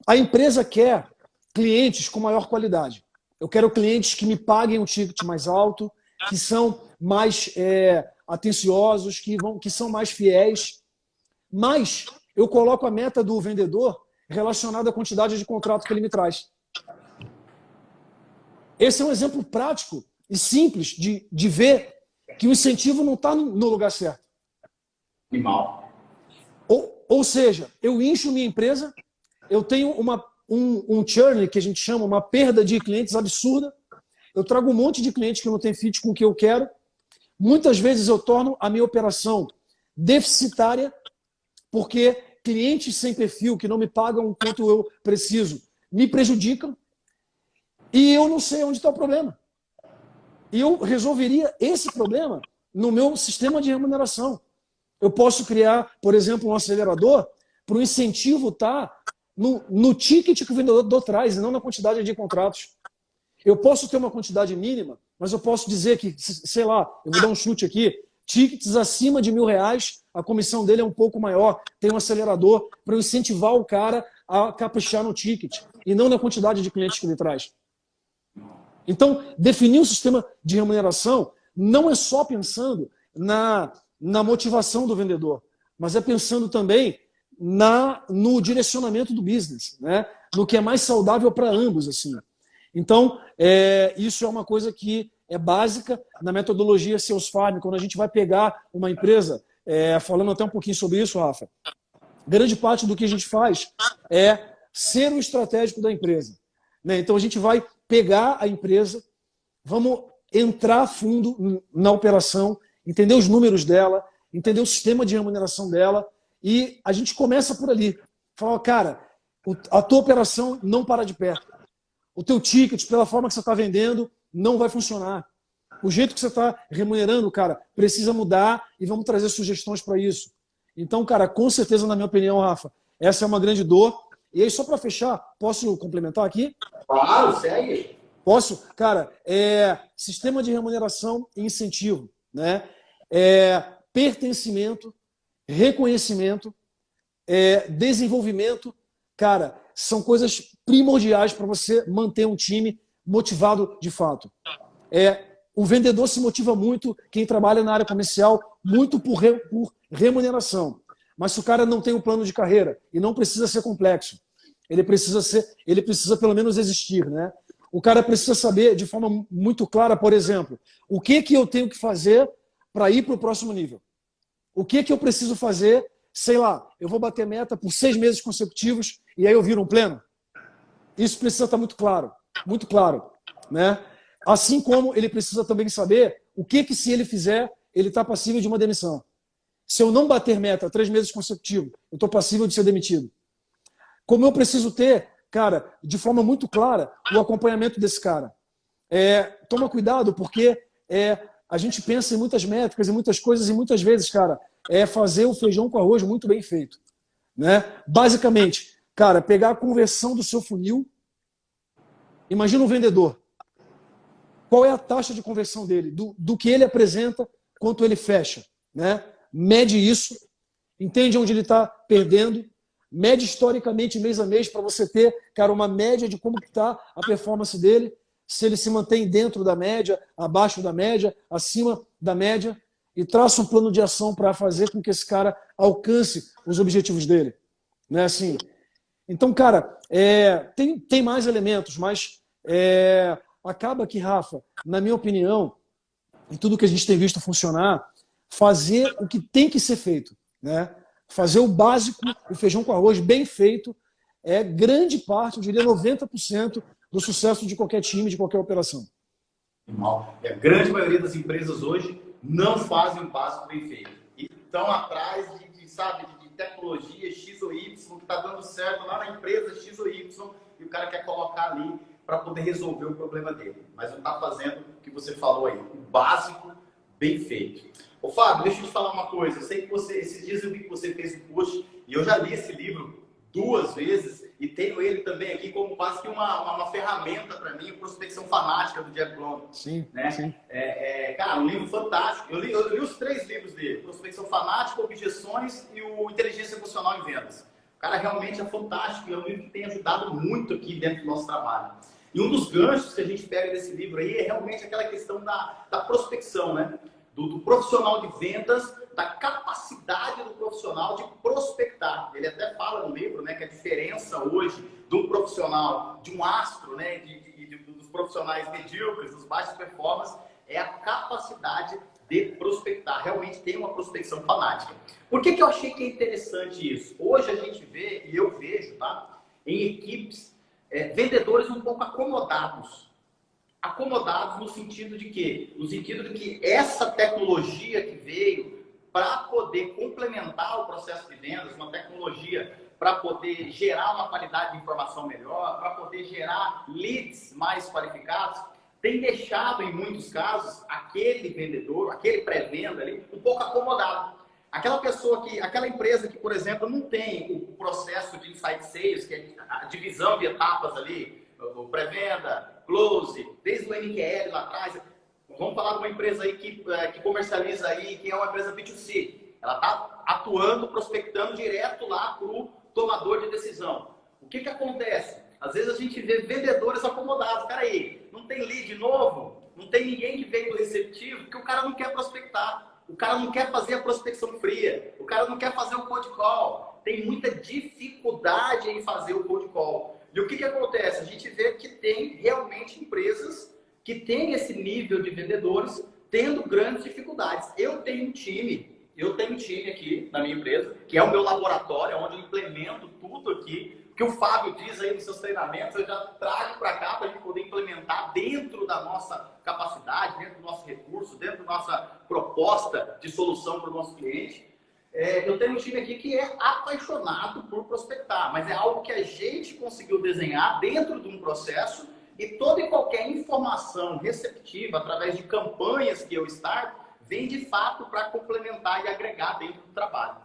A empresa quer clientes com maior qualidade. Eu quero clientes que me paguem um ticket mais alto, que são mais atenciosos, que são mais fiéis. Mas eu coloco a meta do vendedor relacionada à quantidade de contrato que ele me traz. Esse é um exemplo prático e simples de ver que o incentivo não está no lugar certo. E mal. Ou seja, eu incho minha empresa, eu tenho um churn, que a gente chama, uma perda de clientes absurda, eu trago um monte de clientes que não tem fit com o que eu quero, muitas vezes eu torno a minha operação deficitária, porque clientes sem perfil, que não me pagam o quanto eu preciso, me prejudicam, e eu não sei onde está o problema. E eu resolveria esse problema no meu sistema de remuneração. Eu posso criar, por exemplo, um acelerador para o incentivo estar no ticket que o vendedor traz, e não na quantidade de contratos. Eu posso ter uma quantidade mínima, mas eu posso dizer que, sei lá, eu vou dar um chute aqui, tickets acima de R$1.000, a comissão dele é um pouco maior, tem um acelerador para eu incentivar o cara a caprichar no ticket, e não na quantidade de clientes que ele traz. Então, definir um sistema de remuneração não é só pensando na motivação do vendedor, mas é pensando também no direcionamento do business, né? No que é mais saudável para ambos, assim. Então, isso é uma coisa que é básica na metodologia Sales Farm. Quando a gente vai pegar uma empresa, falando até um pouquinho sobre isso, Rafa, grande parte do que a gente faz é ser o estratégico da empresa, né? Então, a gente vai pegar a empresa, vamos entrar a fundo na operação, entender os números dela, entender o sistema de remuneração dela, e a gente começa por ali. Fala, cara, a tua operação não para de pé. O teu ticket, pela forma que você está vendendo, não vai funcionar. O jeito que você está remunerando, cara, precisa mudar e vamos trazer sugestões para isso. Então, cara, com certeza, na minha opinião, Rafa, essa é uma grande dor. E aí, só para fechar, posso complementar aqui? Claro, segue. Posso? Cara, sistema de remuneração e incentivo, né? Pertencimento, reconhecimento, desenvolvimento, cara, são coisas primordiais para você manter um time motivado de fato. O vendedor se motiva muito, quem trabalha na área comercial, muito por remuneração. Mas se o cara não tem um plano de carreira, e não precisa ser complexo, ele precisa pelo menos existir, né? O cara precisa saber de forma muito clara, por exemplo, o que eu tenho que fazer para ir para o próximo nível. O que eu preciso fazer, sei lá, eu vou bater meta por 6 meses consecutivos e aí eu viro um pleno. Isso precisa estar muito claro, né? Assim como ele precisa também saber o que se ele fizer, ele está passível de uma demissão. Se eu não bater meta 3 meses consecutivos, eu estou passível de ser demitido. Como eu preciso ter, cara, de forma muito clara, o acompanhamento desse cara. Toma cuidado, porque a gente pensa em muitas métricas, em muitas coisas, e muitas vezes, cara, é fazer o feijão com arroz muito bem feito, né? Basicamente, cara, pegar a conversão do seu funil. Imagina um vendedor. Qual é a taxa de conversão dele? Do que ele apresenta, quanto ele fecha, né? Mede isso, entende onde ele está perdendo, mede historicamente mês a mês para você ter, cara, uma média de como está a performance dele, se ele se mantém dentro da média, abaixo da média, acima da média, e traça um plano de ação para fazer com que esse cara alcance os objetivos dele. Né? Assim, então, cara, tem mais elementos, mas acaba que, Rafa, na minha opinião, em tudo que a gente tem visto funcionar, fazer o que tem que ser feito, né? Fazer o básico, o feijão com arroz bem feito, é grande parte, eu diria 90% do sucesso de qualquer time, de qualquer operação. A grande maioria das empresas hoje não fazem o básico bem feito. E estão atrás de tecnologia X ou Y, que está dando certo lá na empresa X ou Y, e o cara quer colocar ali para poder resolver o problema dele. Mas não está fazendo o que você falou aí, o básico bem feito. Ô Fábio, deixa eu te falar uma coisa. Eu sei que esses dias eu vi que você fez um post, e eu já li esse livro 2 vezes, e tenho ele também aqui como quase que uma ferramenta para mim, Prospecção Fanática, do Jeff Blum. Sim, né? sim. Cara, um livro fantástico. Eu li os 3 livros dele, Prospecção Fanática, Objeções e o Inteligência Emocional em Vendas. O cara realmente é fantástico, e é um livro que tem ajudado muito aqui dentro do nosso trabalho. E um dos ganchos que a gente pega desse livro aí é realmente aquela questão da prospecção, né? Do profissional de vendas, da capacidade do profissional de prospectar. Ele até fala no livro, né, que a diferença hoje de um profissional, de um astro, né, dos profissionais medíocres, dos baixos performances, é a capacidade de prospectar. Realmente tem uma prospecção fanática. Por que eu achei que é interessante isso? Hoje a gente vê, e eu vejo, tá, em equipes, vendedores um pouco acomodados no sentido de quê? No sentido de que essa tecnologia que veio para poder complementar o processo de vendas, uma tecnologia para poder gerar uma qualidade de informação melhor, para poder gerar leads mais qualificados, tem deixado, em muitos casos, aquele vendedor, aquele pré-venda ali, um pouco acomodado. Aquela empresa que, por exemplo, não tem o processo de inside sales, que é a divisão de etapas ali, o pré-venda, close, desde o NQL lá atrás. Vamos falar de uma empresa aí que comercializa aí, que é uma empresa B2C. Ela está atuando, prospectando direto lá para o tomador de decisão. O que acontece? Às vezes a gente vê vendedores acomodados. Cara aí, não tem lead novo, não tem ninguém que veio do receptivo, porque o cara não quer prospectar. O cara não quer fazer a prospecção fria. O cara não quer fazer o cold call. Tem muita dificuldade em fazer o cold call. E o que acontece? A gente vê que tem realmente empresas que têm esse nível de vendedores tendo grandes dificuldades. Eu tenho um time aqui na minha empresa, que é o meu laboratório, onde eu implemento tudo aqui, que o Fábio diz aí nos seus treinamentos, eu já trago para cá para a gente poder implementar dentro da nossa capacidade, dentro do nosso recurso, dentro da nossa proposta de solução para o nosso cliente. Eu tenho um time aqui que é apaixonado por prospectar, mas é algo que a gente conseguiu desenhar dentro de um processo, e toda e qualquer informação receptiva através de campanhas que eu starto vem de fato para complementar e agregar dentro do trabalho.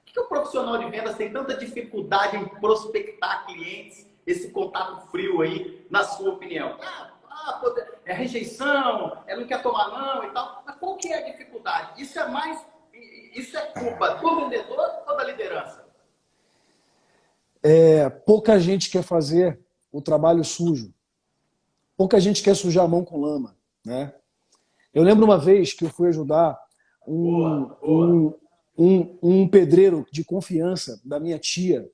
Por que o profissional de vendas tem tanta dificuldade em prospectar clientes, esse contato frio aí, na sua opinião? É rejeição, não quer tomar não e tal. Mas qual que é a dificuldade? Isso é culpa do vendedor ou da liderança? Pouca gente quer fazer o trabalho sujo. Pouca gente quer sujar a mão com lama, né? Eu lembro uma vez que eu fui ajudar um pedreiro de confiança da minha tia.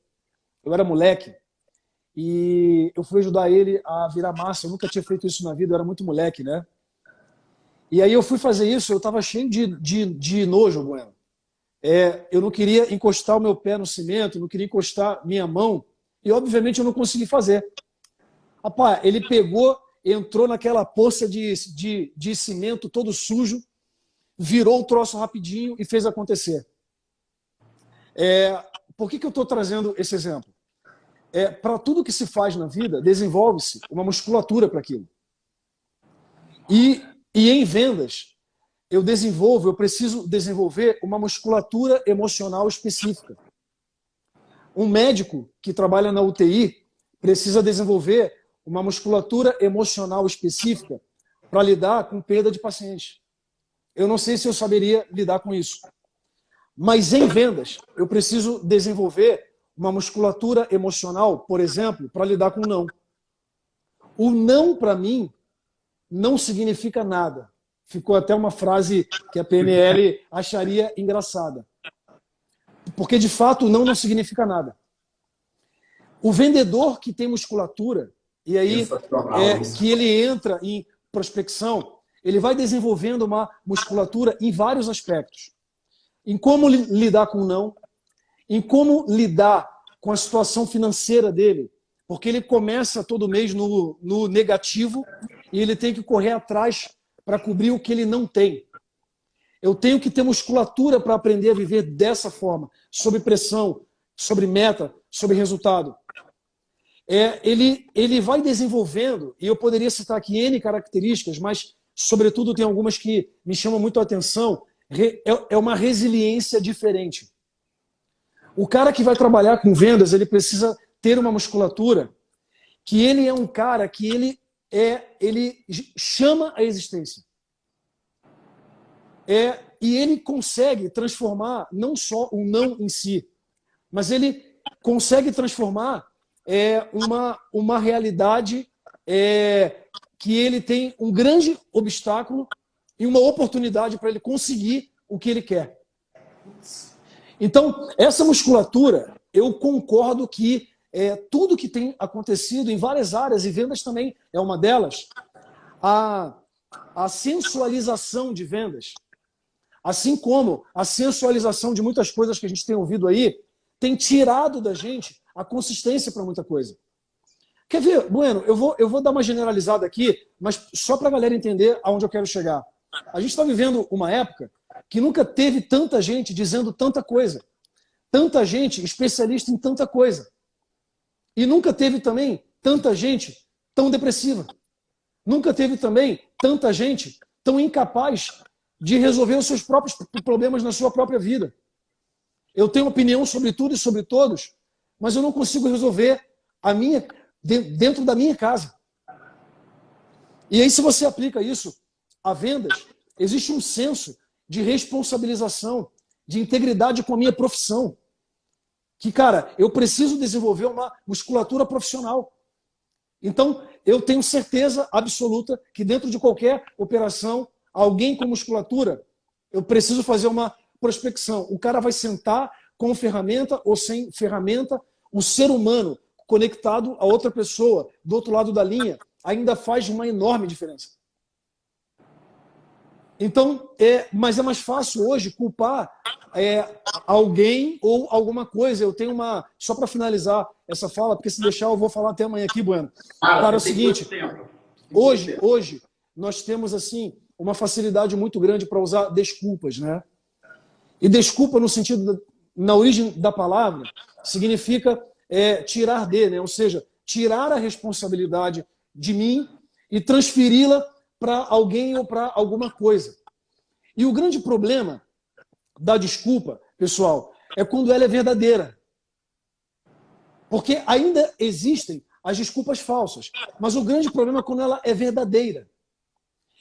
Eu era moleque e eu fui ajudar ele a virar massa. Eu nunca tinha feito isso na vida, eu era muito moleque, né? E aí eu fui fazer isso, eu estava cheio de nojo, Bueno. Eu não queria encostar o meu pé no cimento, não queria encostar minha mão, e obviamente eu não consegui fazer. Rapaz, ele pegou, entrou naquela poça de cimento todo sujo, virou o troço rapidinho e fez acontecer. Por que eu estou trazendo esse exemplo? Para tudo que se faz na vida, desenvolve-se uma musculatura para aquilo. E em vendas, eu preciso desenvolver uma musculatura emocional específica. Um médico que trabalha na UTI precisa desenvolver uma musculatura emocional específica para lidar com perda de pacientes. Eu não sei se eu saberia lidar com isso. Mas em vendas, eu preciso desenvolver uma musculatura emocional, por exemplo, para lidar com o não. O não, para mim, não significa nada. Ficou até uma frase que a PNL acharia engraçada. Porque, de fato, o não significa nada. O vendedor que tem musculatura, e aí que ele entra em prospecção, ele vai desenvolvendo uma musculatura em vários aspectos. Em como lidar com o não, em como lidar com a situação financeira dele, porque ele começa todo mês no negativo e ele tem que correr atrás para cobrir o que ele não tem. Eu tenho que ter musculatura para aprender a viver dessa forma, sob pressão, sobre meta, sobre resultado. Ele vai desenvolvendo, e eu poderia citar aqui N características, mas, sobretudo, tem algumas que me chamam muito a atenção. É uma resiliência diferente. O cara que vai trabalhar com vendas, ele precisa ter uma musculatura que ele é um cara que ele chama a existência. E ele consegue transformar não só o não em si, mas ele consegue transformar uma realidade que ele tem um grande obstáculo e uma oportunidade para ele conseguir o que ele quer. Então, essa musculatura, eu concordo que tudo que tem acontecido em várias áreas, e vendas também é uma delas, a sensualização de vendas, assim como a sensualização de muitas coisas que a gente tem ouvido aí, tem tirado da gente a consistência para muita coisa. Quer ver, Bueno, eu vou dar uma generalizada aqui, mas só para a galera entender aonde eu quero chegar. A gente está vivendo uma época que nunca teve tanta gente dizendo tanta coisa. Tanta gente especialista em tanta coisa. E nunca teve também tanta gente tão depressiva. Nunca teve também tanta gente tão incapaz de resolver os seus próprios problemas na sua própria vida. Eu tenho opinião sobre tudo e sobre todos, mas eu não consigo resolver dentro da minha casa. E aí, se você aplica isso a vendas, existe um senso de responsabilização, de integridade com a minha profissão. Que, cara, eu preciso desenvolver uma musculatura profissional. Então, eu tenho certeza absoluta que dentro de qualquer operação, alguém com musculatura, eu preciso fazer uma prospecção. O cara vai sentar com ferramenta ou sem ferramenta, o ser humano conectado a outra pessoa do outro lado da linha ainda faz uma enorme diferença. Então, mas é mais fácil hoje culpar alguém ou alguma coisa. Eu tenho só para finalizar essa fala, porque se deixar eu vou falar até amanhã aqui, Bueno. Cara, é o seguinte, hoje nós temos assim uma facilidade muito grande para usar desculpas, né? E desculpa no sentido, na origem da palavra, significa tirar né? Ou seja, tirar a responsabilidade de mim e transferi-la para alguém ou para alguma coisa. E o grande problema da desculpa, pessoal, é quando ela é verdadeira. Porque ainda existem as desculpas falsas, mas o grande problema é quando ela é verdadeira.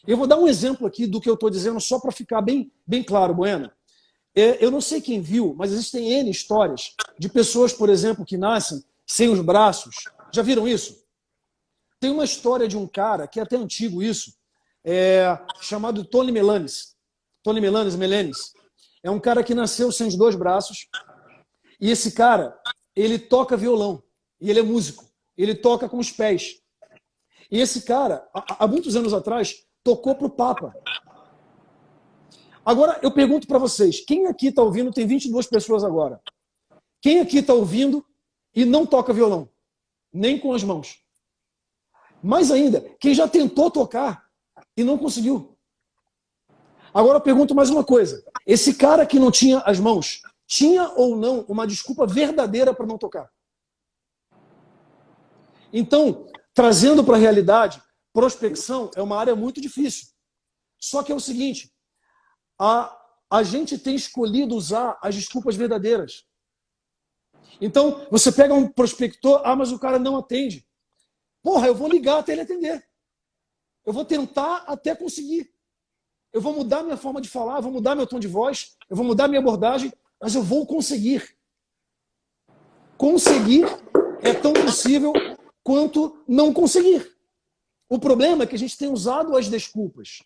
Eu vou dar um exemplo aqui do que eu estou dizendo, só para ficar bem claro, Bueno. Eu não sei quem viu, mas existem N histórias de pessoas, por exemplo, que nascem sem os braços. Já viram isso? Tem uma história de um cara, que é até antigo isso, chamado Tony Melanes. Tony Melanes. É um cara que nasceu sem os dois braços. E esse cara, ele toca violão. E ele é músico. Ele toca com os pés. E esse cara, há muitos anos atrás, tocou para o Papa. Agora, eu pergunto para vocês, quem aqui está ouvindo, tem 22 pessoas agora. Quem aqui está ouvindo e não toca violão? Nem com as mãos. Mais ainda, quem já tentou tocar e não conseguiu? Agora eu pergunto mais uma coisa. Esse cara que não tinha as mãos, tinha ou não uma desculpa verdadeira para não tocar? Então, trazendo para a realidade, prospecção é uma área muito difícil. Só que é o seguinte, a gente tem escolhido usar as desculpas verdadeiras. Então, você pega um prospector, mas o cara não atende. Porra, eu vou ligar até ele atender. Eu vou tentar até conseguir. Eu vou mudar minha forma de falar, eu vou mudar meu tom de voz, eu vou mudar minha abordagem, mas eu vou conseguir. Conseguir é tão possível quanto não conseguir. O problema é que a gente tem usado as desculpas.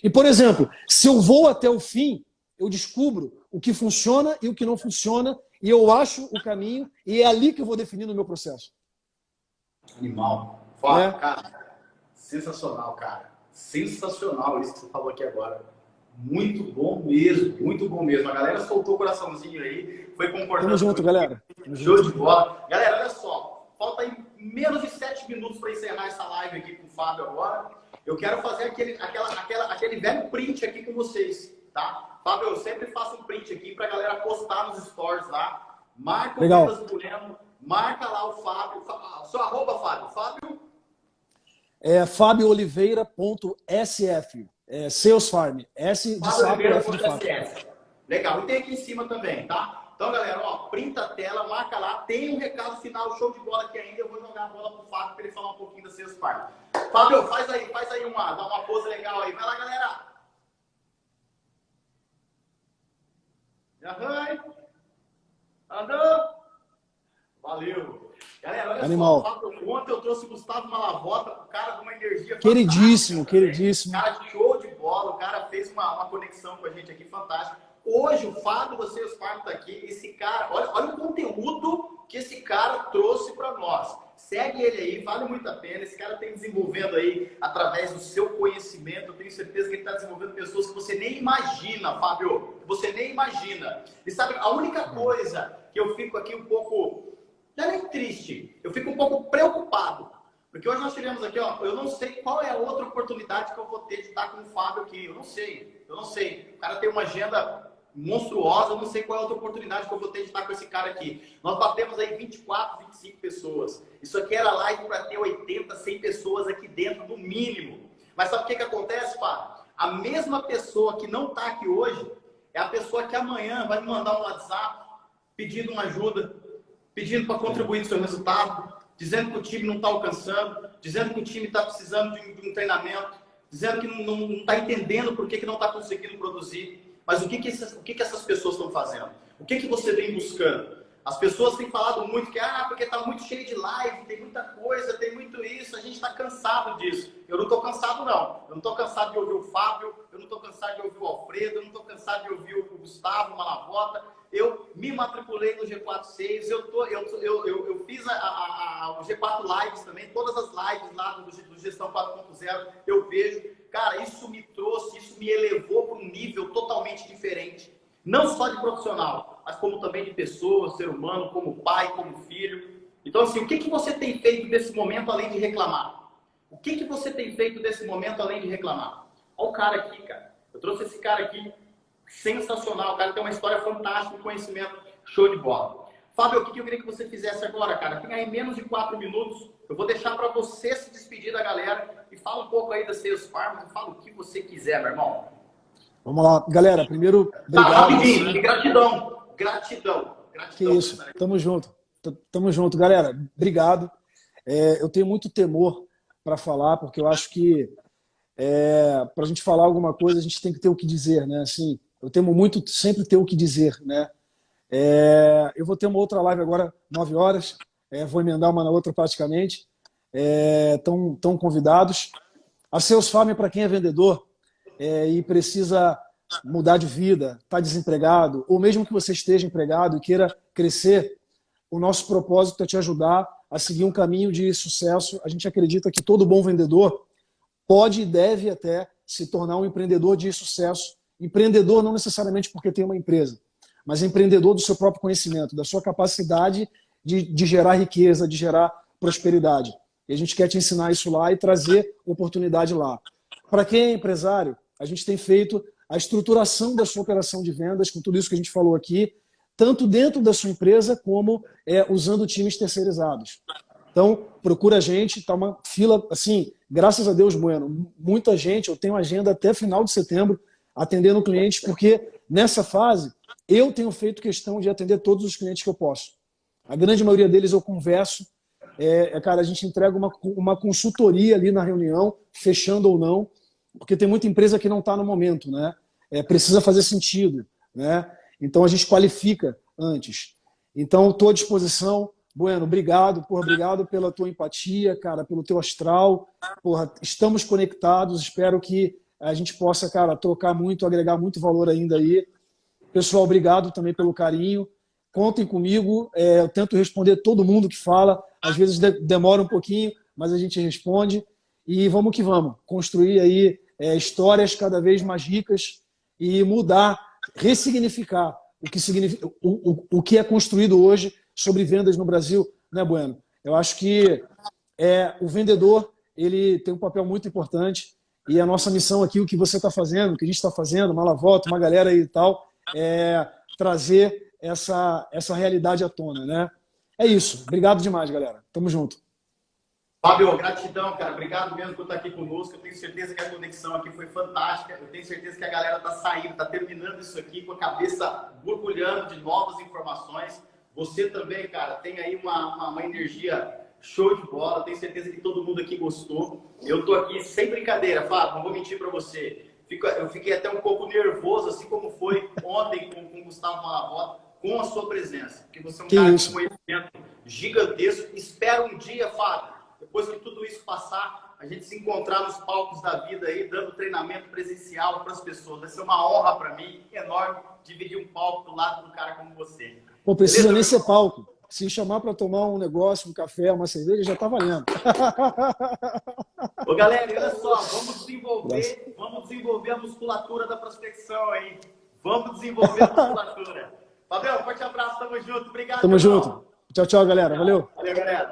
E, por exemplo, se eu vou até o fim, eu descubro o que funciona e o que não funciona, e eu acho o caminho, e é ali que eu vou definir no meu processo. Animal. Fala, cara. Sensacional, cara. Sensacional isso que você falou aqui agora. Muito bom mesmo, muito bom mesmo. A galera soltou o coraçãozinho aí, foi concordando. Tamo junto, galera. Show de bola. Galera, olha só, falta aí menos de 7 minutos para encerrar essa live aqui com o Fábio agora. Eu quero fazer aquele velho print aqui com vocês, tá? Fábio, eu sempre faço um print aqui pra galera postar nos stories lá. Marca o Vendas Bueno, marca lá o Fábio. Seu arroba, Fábio. Fábio? É fabiooliveira.sf. Sales Farm. S de saco, F de fato. Legal. E tem aqui em cima também, tá? Então, galera, ó, printa a tela, marca lá. Tem um recado final, show de bola aqui ainda. Eu vou jogar a bola pro Fábio para ele falar um pouquinho da Sales Farm. Fábio, faz aí dá uma pose legal aí. Vai lá, galera. Já vai. Andou. Valeu. Galera, olha Animal. só, ontem eu trouxe o Gustavo Malavota, o cara com uma energia queridíssimo, fantástica. Queridíssimo. Cara, show de bola, o cara fez uma conexão com a gente aqui fantástica. Hoje o Fábio do Sales Farm tá aqui, esse cara, olha o conteúdo que esse cara trouxe para nós. Segue ele aí, vale muito a pena. Esse cara tem desenvolvendo aí, através do seu conhecimento, eu tenho certeza que ele está desenvolvendo pessoas que você nem imagina, Fábio, que você nem imagina. E sabe, a única coisa que eu fico aqui um pouco, não é nem triste, eu fico um pouco preocupado. Porque hoje nós tivemos aqui, ó, eu não sei qual é a outra oportunidade que eu vou ter de estar com o Fábio aqui. Eu não sei. O cara tem uma agenda monstruosa, eu não sei qual é a outra oportunidade que eu vou ter de estar com esse cara aqui. Nós batemos aí 24, 25 pessoas. Isso aqui era live para ter 80, 100 pessoas aqui dentro, no mínimo. Mas sabe o que acontece, Fábio? A mesma pessoa que não está aqui hoje é a pessoa que amanhã vai me mandar um WhatsApp pedindo uma ajuda, pedindo para contribuir no seu resultado, dizendo que o time não está alcançando, dizendo que o time está precisando de um treinamento, dizendo que não está entendendo por que não está conseguindo produzir. Mas o que essas pessoas estão fazendo? O que você vem buscando? As pessoas têm falado muito que, porque está muito cheio de live, tem muita coisa, tem muito isso, a gente está cansado disso. Eu não estou cansado, não. Eu não estou cansado de ouvir o Fábio, eu não estou cansado de ouvir o Alfredo, eu não estou cansado de ouvir o Gustavo, o Malavota. Eu me matriculei no G4 Sales, eu fiz o G4 Lives também, todas as lives lá do Gestão 4.0, eu vejo. Cara, isso me trouxe, isso me elevou para um nível totalmente diferente. Não só de profissional, mas como também de pessoa, ser humano, como pai, como filho. Então, assim, o que você tem feito desse momento além de reclamar? O que você tem feito desse momento além de reclamar? Olha o cara aqui, cara. Eu trouxe esse cara aqui, sensacional. O cara tem uma história fantástica, um conhecimento show de bola. Fábio, o que eu queria que você fizesse agora, cara? Tem aí menos de 4 minutos. Eu vou deixar para você se despedir da galera e fala um pouco aí da Sales Farm e fala o que você quiser, meu irmão. Vamos lá. Galera, primeiro, obrigado. Rapidinho, que gratidão. Gratidão. Que isso. Tamo junto. Tamo junto. Galera, obrigado. Eu tenho muito temor para falar, porque eu acho que para a gente falar alguma coisa, a gente tem que ter o que dizer, né? Assim, eu temo muito sempre ter o que dizer, né? Eu vou ter uma outra live agora, 9 horas. Vou emendar uma na outra praticamente. Estão convidados. A Sales Farm, para quem é vendedor e precisa mudar de vida, está desempregado, ou mesmo que você esteja empregado e queira crescer, o nosso propósito é te ajudar a seguir um caminho de sucesso. A gente acredita que todo bom vendedor pode e deve até se tornar um empreendedor de sucesso. Empreendedor não necessariamente porque tem uma empresa, mas empreendedor do seu próprio conhecimento, da sua capacidade de gerar riqueza, de gerar prosperidade. E a gente quer te ensinar isso lá e trazer oportunidade lá. Para quem é empresário, a gente tem feito a estruturação da sua operação de vendas, com tudo isso que a gente falou aqui, tanto dentro da sua empresa como usando times terceirizados. Então, procura a gente, está uma fila, assim, graças a Deus, Bueno, muita gente, eu tenho agenda até final de setembro, atendendo clientes, porque nessa fase eu tenho feito questão de atender todos os clientes que eu posso. A grande maioria deles eu converso, cara, a gente entrega uma consultoria ali na reunião, fechando ou não, porque tem muita empresa que não está no momento, né? Precisa fazer sentido, né? Então a gente qualifica antes. Então estou à disposição. Bueno, obrigado, porra, obrigado pela tua empatia, cara, pelo teu astral. Porra, estamos conectados, espero que a gente possa, cara, trocar muito, agregar muito valor ainda aí. Pessoal, obrigado também pelo carinho. Contem comigo, eu tento responder todo mundo que fala. Às vezes demora um pouquinho, mas a gente responde. E vamos que vamos. Construir aí histórias cada vez mais ricas e mudar, ressignificar o que é construído hoje sobre vendas no Brasil, né, Bueno? Eu acho que o vendedor ele tem um papel muito importante e a nossa missão aqui, o que você está fazendo, o que a gente está fazendo, Malavolta, uma galera aí e tal, é trazer essa realidade à tona, né? É isso. Obrigado demais, galera. Tamo junto. Fábio, gratidão, cara. Obrigado mesmo por estar aqui conosco. Eu tenho certeza que a conexão aqui foi fantástica. Eu tenho certeza que a galera está saindo, está terminando isso aqui com a cabeça borbulhando de novas informações. Você também, cara, tem aí uma energia show de bola. Tenho certeza que todo mundo aqui gostou. Eu tô aqui sem brincadeira, Fábio, não vou mentir para você. Eu fiquei até um pouco nervoso, assim como foi ontem com o Gustavo Malavolta, com a sua presença. Porque você é um cara com conhecimento gigantesco. Espero um dia, Fábio, depois que tudo isso passar, a gente se encontrar nos palcos da vida aí, dando treinamento presencial para as pessoas. Vai ser uma honra para mim, enorme, dividir um palco do lado de um cara como você. Não precisa nem ser palco. Se chamar para tomar um negócio, um café, uma cerveja, já está valendo. Ô, galera, olha só, vamos desenvolver a musculatura da prospecção aí. Vamos desenvolver a musculatura. Fabião, forte abraço, tamo junto. Obrigado. Tamo junto. Tchau, tchau, galera. Valeu. Valeu, galera.